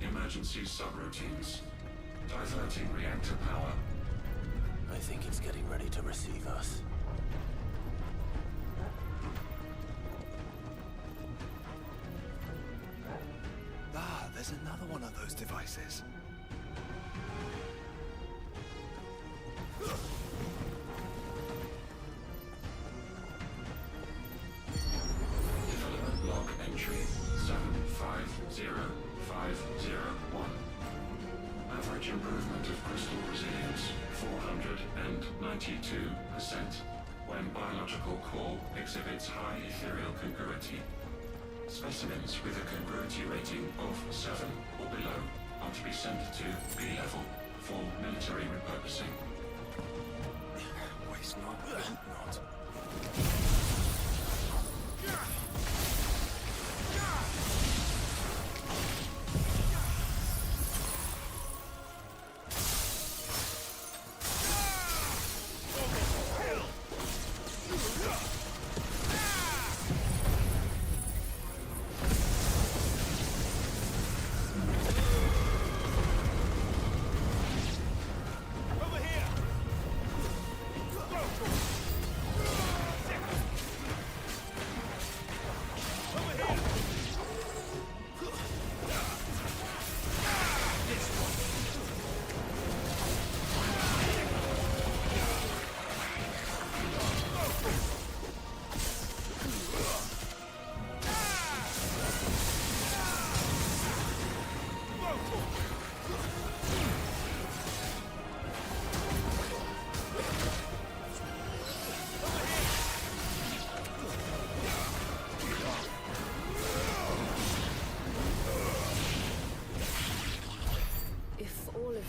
Emergency subroutines. Diverting reactor power. I think it's getting ready to receive us. Ah, there's another one of those devices. Development log when biological core exhibits high ethereal congruity. Specimens with a congruity rating of 7 or below are to be sent to B level for military repurposing. Waste not, want not.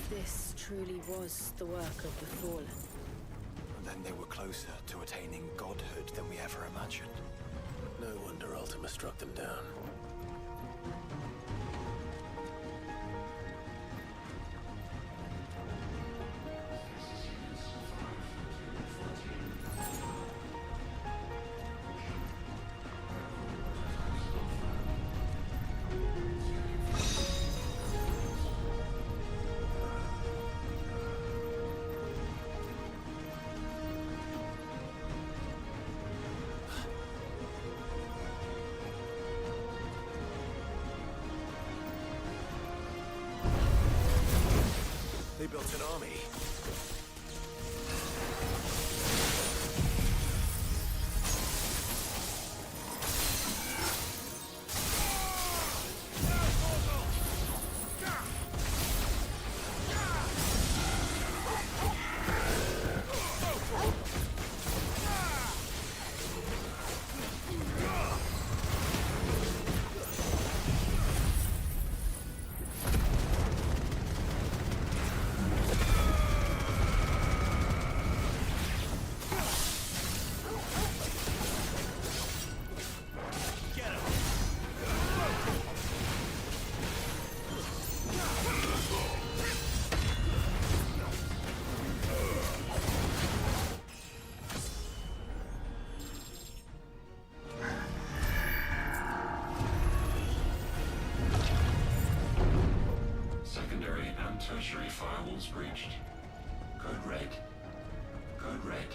This truly was the work of the Fallen. Then they were closer to attaining godhood than we ever imagined. No wonder Ultima struck them down. They built an army. Tertiary firewalls breached. Code red. Code red.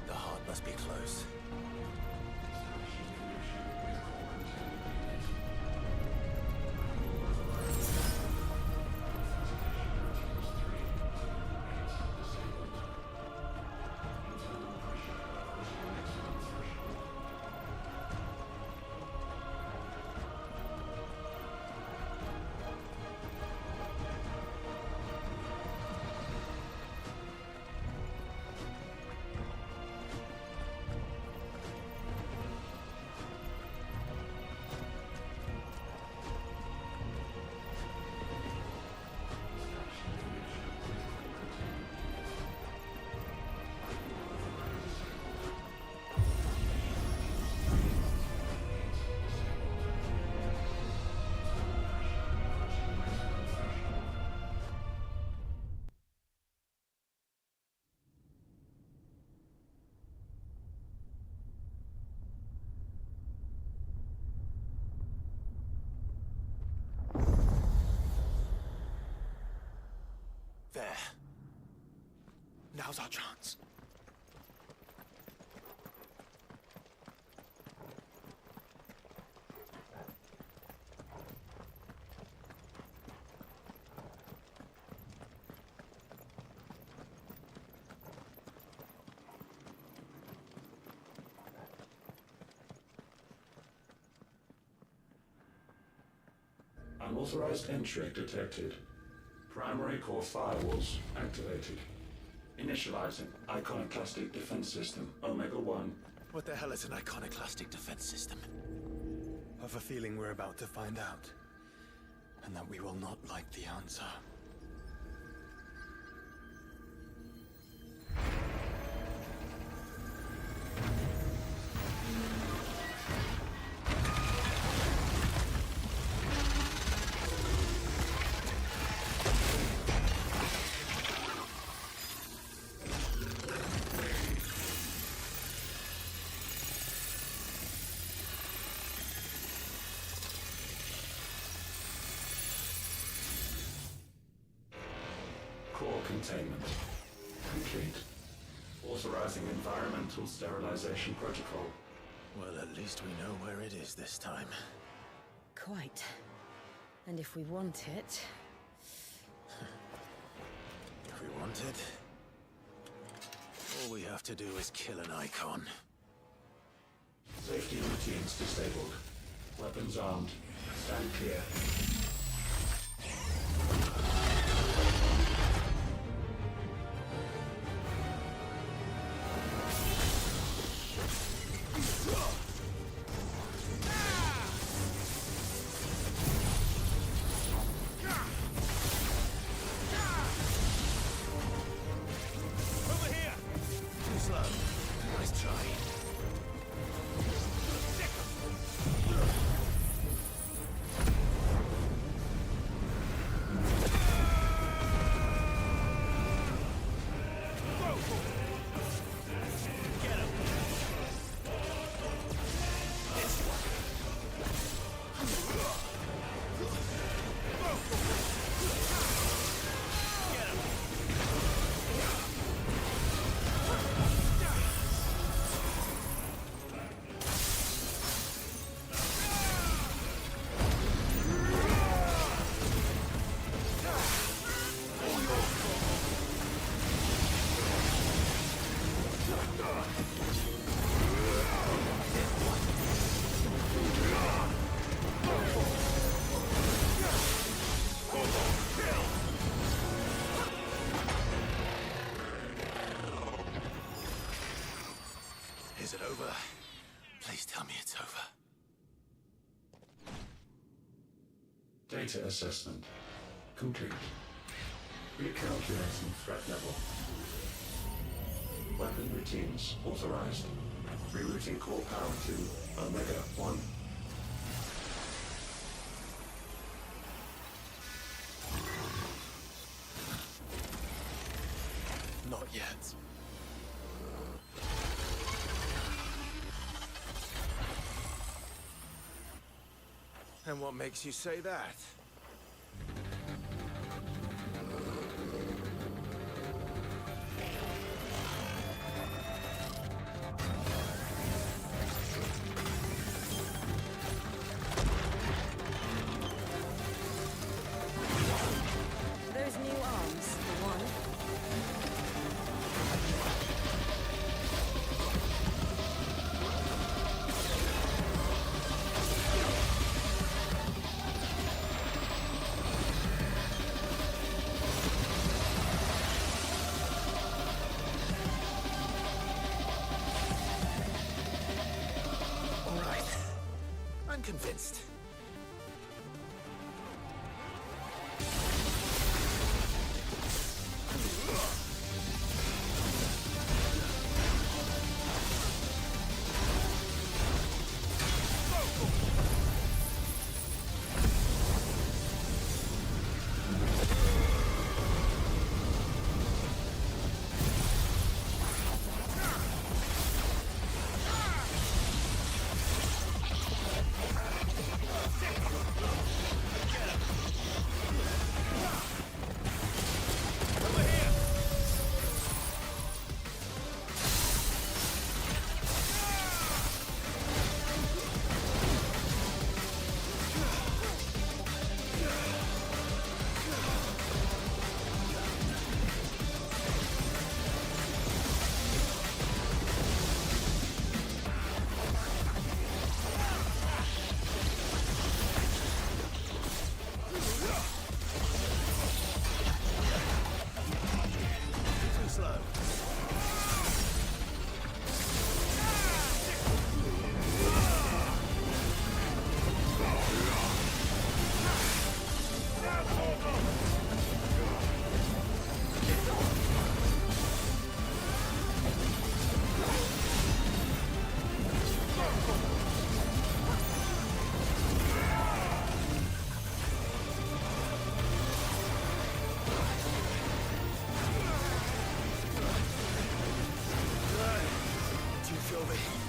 The heart must be close. There. Now's our chance. Unauthorized entry detected. Primary core firewalls activated. Initializing Iconoclastic Defense System, Omega-1. What the hell is an iconoclastic defense system? I have a feeling we're about to find out. And that we will not like the answer. Core containment complete. Authorizing environmental sterilization protocol. Well, at least we know where it is this time. Quite. And if we want it... If we want it, all we have to do is kill an Eikon. Safety routines disabled. Weapons armed. Stand clear. Is it over? Please tell me it's over. Data assessment complete. Recalculating threat level. Weapon routines authorized. Rerouting core power to Omega-1. Not yet. And what makes you say that? Those new arms, for one. Convinced.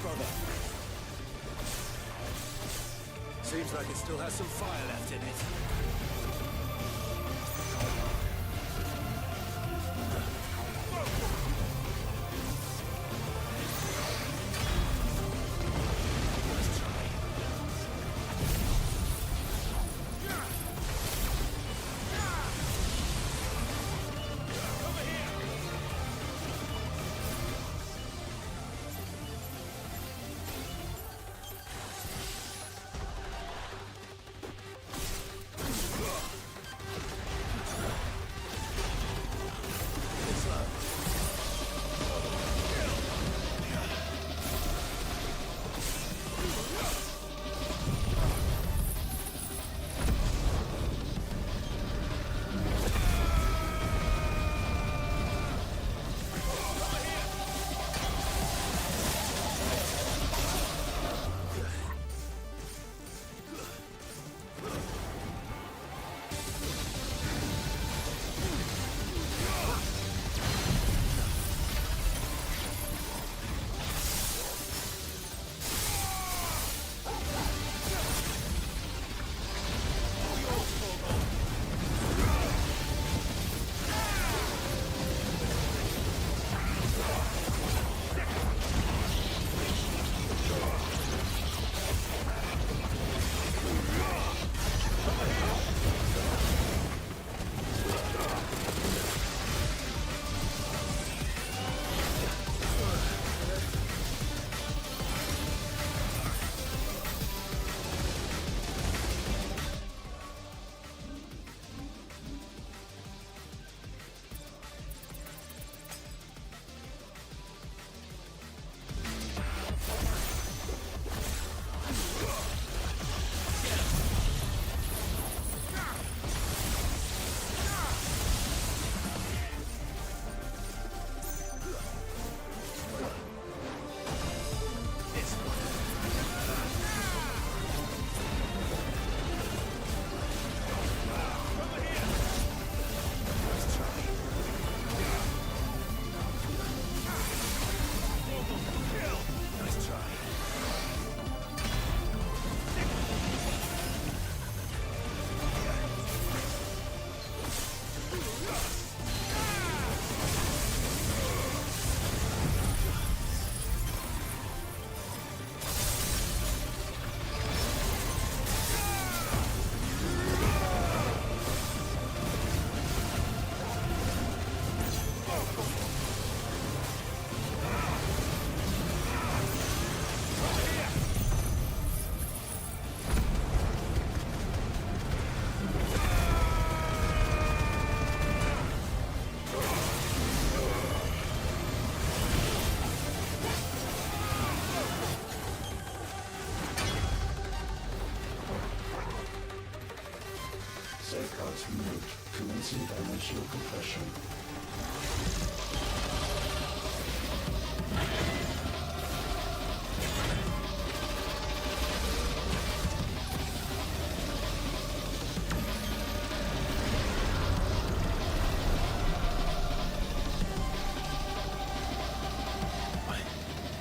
brother. Seems like it still has some fire left in it. Safeguards removed. Commencing dimensional compression.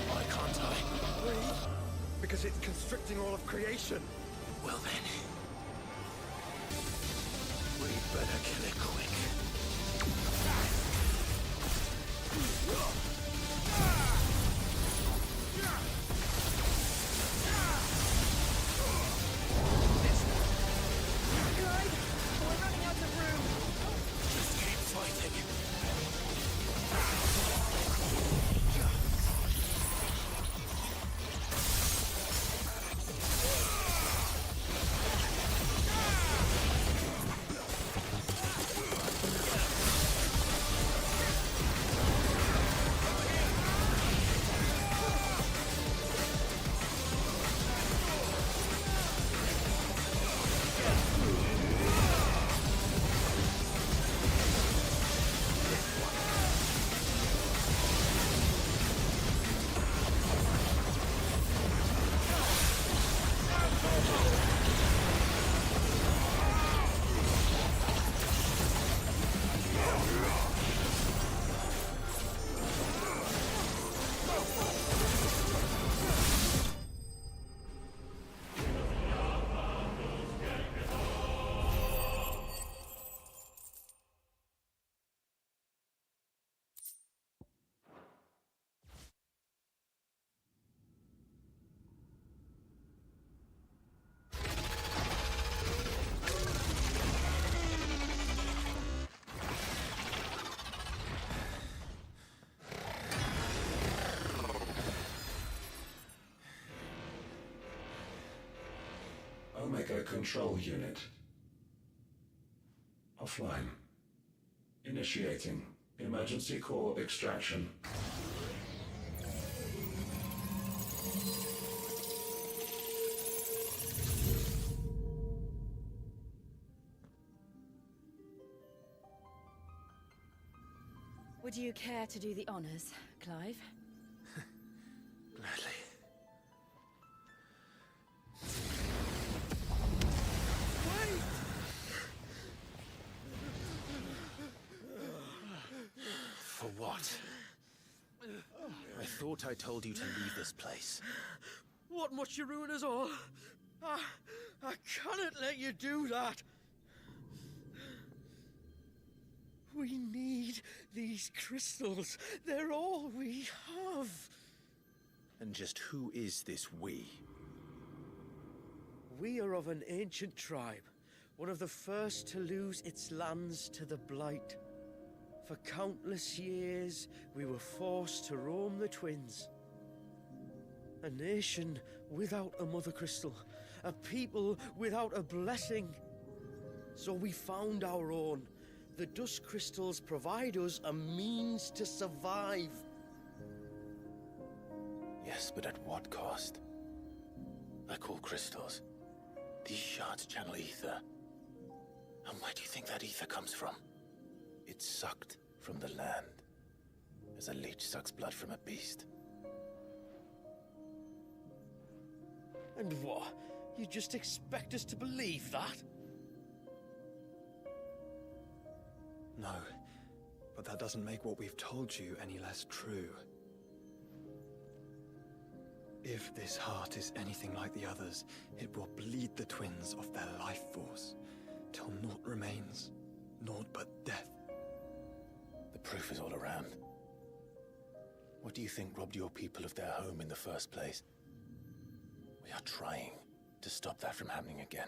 Why can't I? Breathe. Because it's constricting all of creation. Well then, we'd better kill it quick. Just keep fighting. Tracker Control Unit. Offline. Initiating emergency core extraction. Would you care to do the honors, Clive? Gladly. For what? I thought I told you to leave this place. What must you ruin us all? I cannot let you do that. We need these crystals. They're all we have. And just who is this we? We are of an ancient tribe, one of the first to lose its lands to the Blight. For countless years, we were forced to roam the Twins. A nation without a Mother Crystal, a people without a blessing. So we found our own. The Dust Crystals provide us a means to survive. Yes, but at what cost? Like all crystals, these shards channel ether. And where do you think that ether comes from? It's sucked from the land, as a leech sucks blood from a beast. And what? You just expect us to believe that? No, but that doesn't make what we've told you any less true. If this heart is anything like the others, it will bleed the Twins of their life force, till naught remains, naught but death. The proof is all around. What do you think robbed your people of their home in the first place? We are trying to stop that from happening again.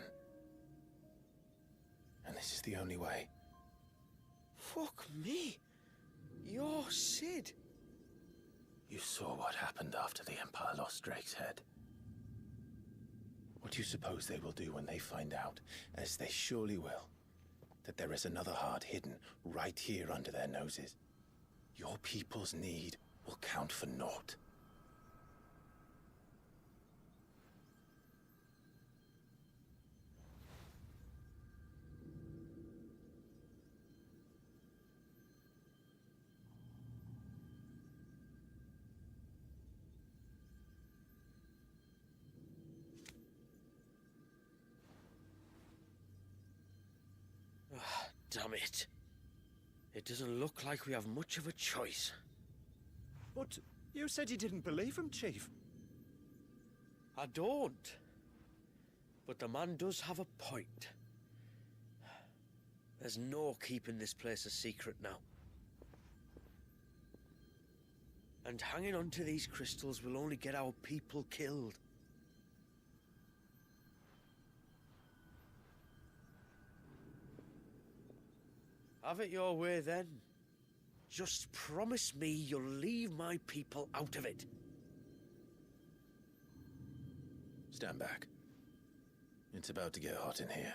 And this is the only way. Fuck me. You're Sid. You saw what happened after the Empire lost Drake's head. What do you suppose they will do when they find out, as they surely will, that there is another heart hidden right here under their noses? Your people's need will count for naught. Damn it. It doesn't look like we have much of a choice. But you said you didn't believe him, Chief. I don't. But the man does have a point. There's no keeping this place a secret now. And hanging on to these crystals will only get our people killed. Have it your way, then. Just promise me you'll leave my people out of it. Stand back. It's about to get hot in here.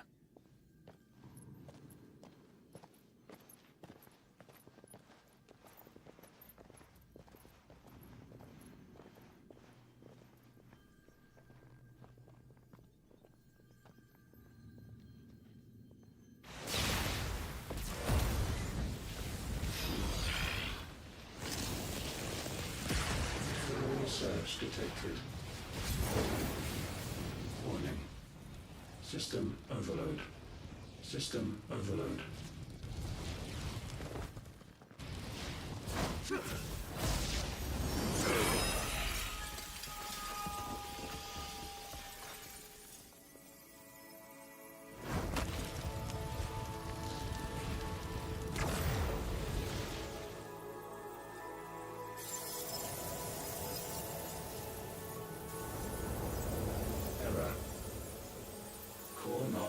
Surge detected. Warning. System overload. System overload.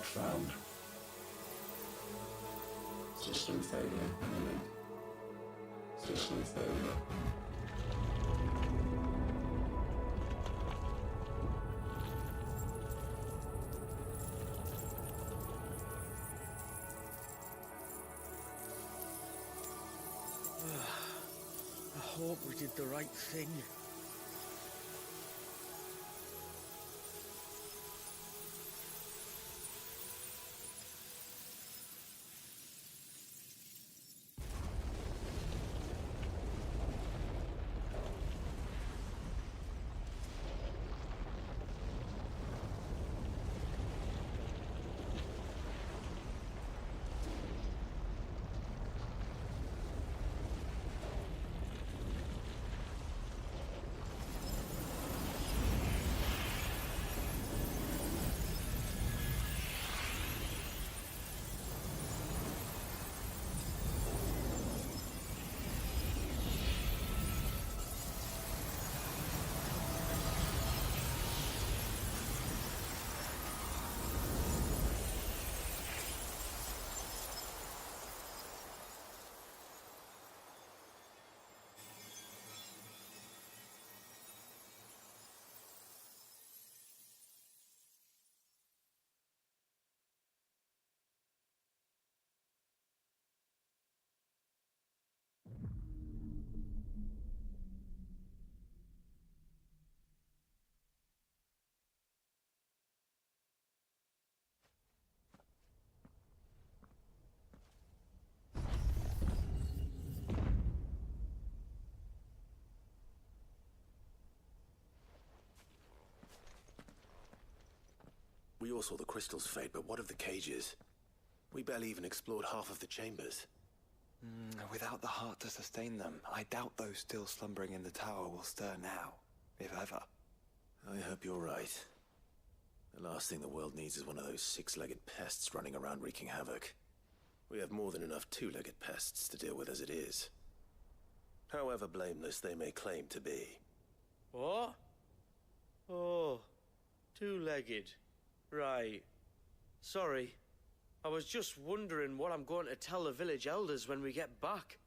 Found. System failure imminent. System failure. hope we did the right thing. We all saw the crystal's fate, but what of the cages? We barely even explored half of the chambers. Without the heart to sustain them, I doubt those still slumbering in the tower will stir now, if ever. I hope you're right. The last thing the world needs is one of those six-legged pests running around wreaking havoc. We have more than enough two-legged pests to deal with as it is. However blameless they may claim to be. What? Oh, two-legged. Right. Sorry. I was just wondering what I'm going to tell the village elders when we get back.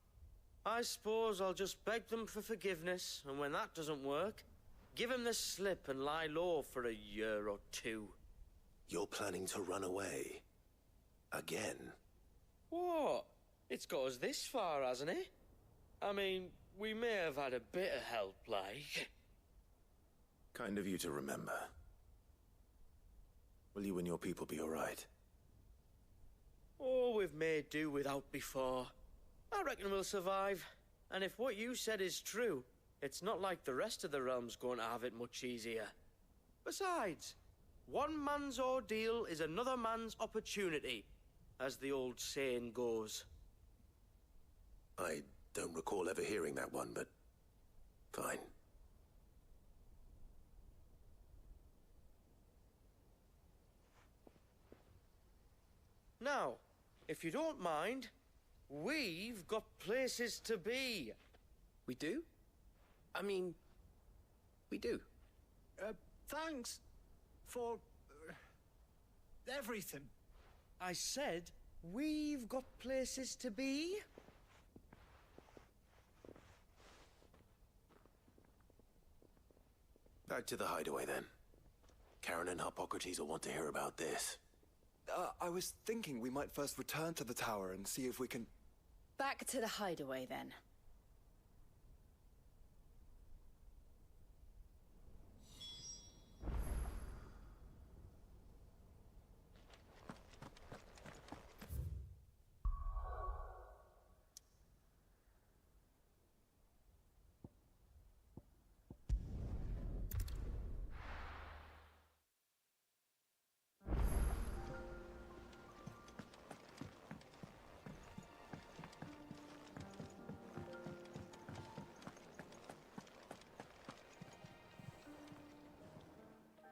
I suppose I'll just beg them for forgiveness, and when that doesn't work, give them the slip and lie low for a year or two. You're planning to run away? Again? What? It's got us this far, hasn't it? I mean, we may have had a bit of help, like. Kind of you to remember. Will you and your people be all right? Oh, we've made do without before. I reckon we'll survive. And if what you said is true, it's not like the rest of the realm's going to have it much easier. Besides, one man's ordeal is another man's opportunity, as the old saying goes. I don't recall ever hearing that one, but fine. Now, if you don't mind, we've got places to be. We do? I mean, we do. Thanks for everything. I said we've got places to be. Back to the hideaway then. Karen and Hippocrates will want to hear about this. I was thinking we might first return to the tower and see if we can... Back to the hideaway, then.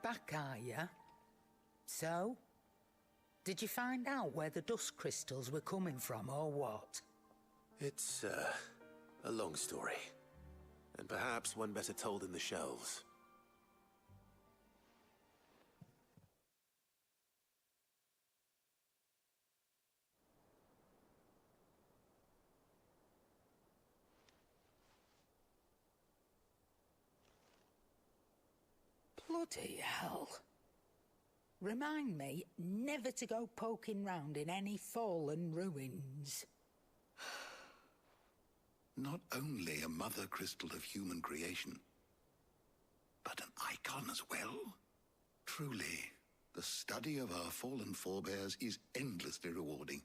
Back, are ya? So? Did you find out where the dust crystals were coming from, or what? It's, a long story. And perhaps one better told in the shelves. Bloody hell. Remind me never to go poking round in any fallen ruins. not only a mother crystal of human creation, but an icon as well? Truly, the study of our fallen forebears is endlessly rewarding.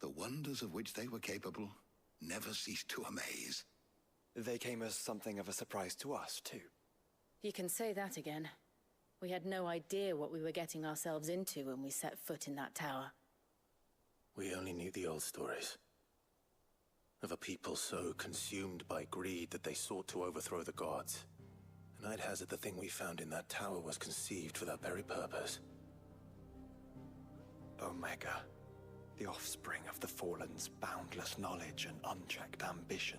The wonders of which they were capable never ceased to amaze. They came as something of a surprise to us, too. You can say that again. We had no idea what we were getting ourselves into when we set foot in that tower. We only knew the old stories. Of a people so consumed by greed that they sought to overthrow the gods. And I'd hazard the thing we found in that tower was conceived for that very purpose. Omega. The offspring of the Fallen's boundless knowledge and unchecked ambition.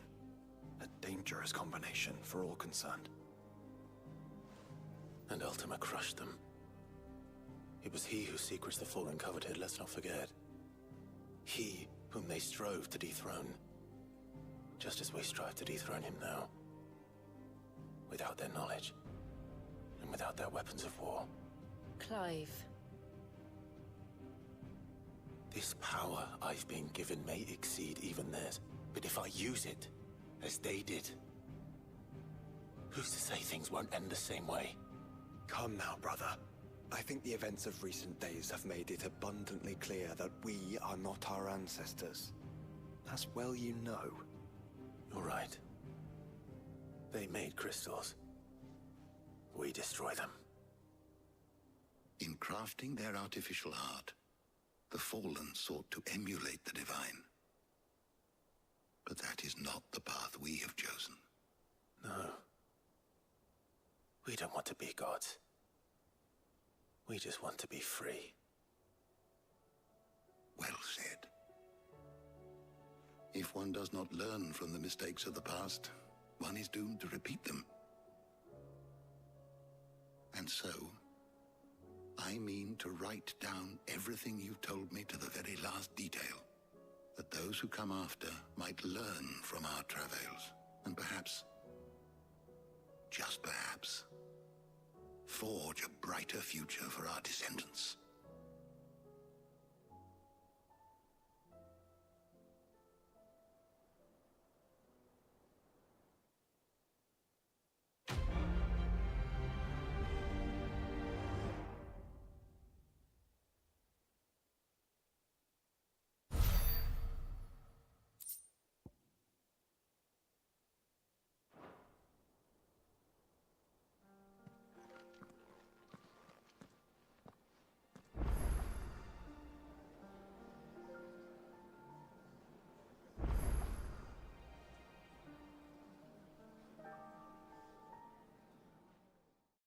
A dangerous combination for all concerned. And Ultima crushed them. It was he whose secrets the Fallen coveted, let's not forget. He whom they strove to dethrone. Just as we strive to dethrone him now. Without their knowledge. And without their weapons of war. Clive. This power I've been given may exceed even theirs, but if I use it, as they did, who's to say things won't end the same way? Come now, brother. I think the events of recent days have made it abundantly clear that we are not our ancestors. As well you know. You're right. They made crystals. We destroy them. In crafting their artificial art, the Fallen sought to emulate the divine. But that is not the path we have chosen. No. We don't want to be gods. We just want to be free. Well said. If one does not learn from the mistakes of the past, one is doomed to repeat them. And so, I mean to write down everything you've told me to the very last detail, that those who come after might learn from our travails, and perhaps, just perhaps, forge a brighter future for our descendants.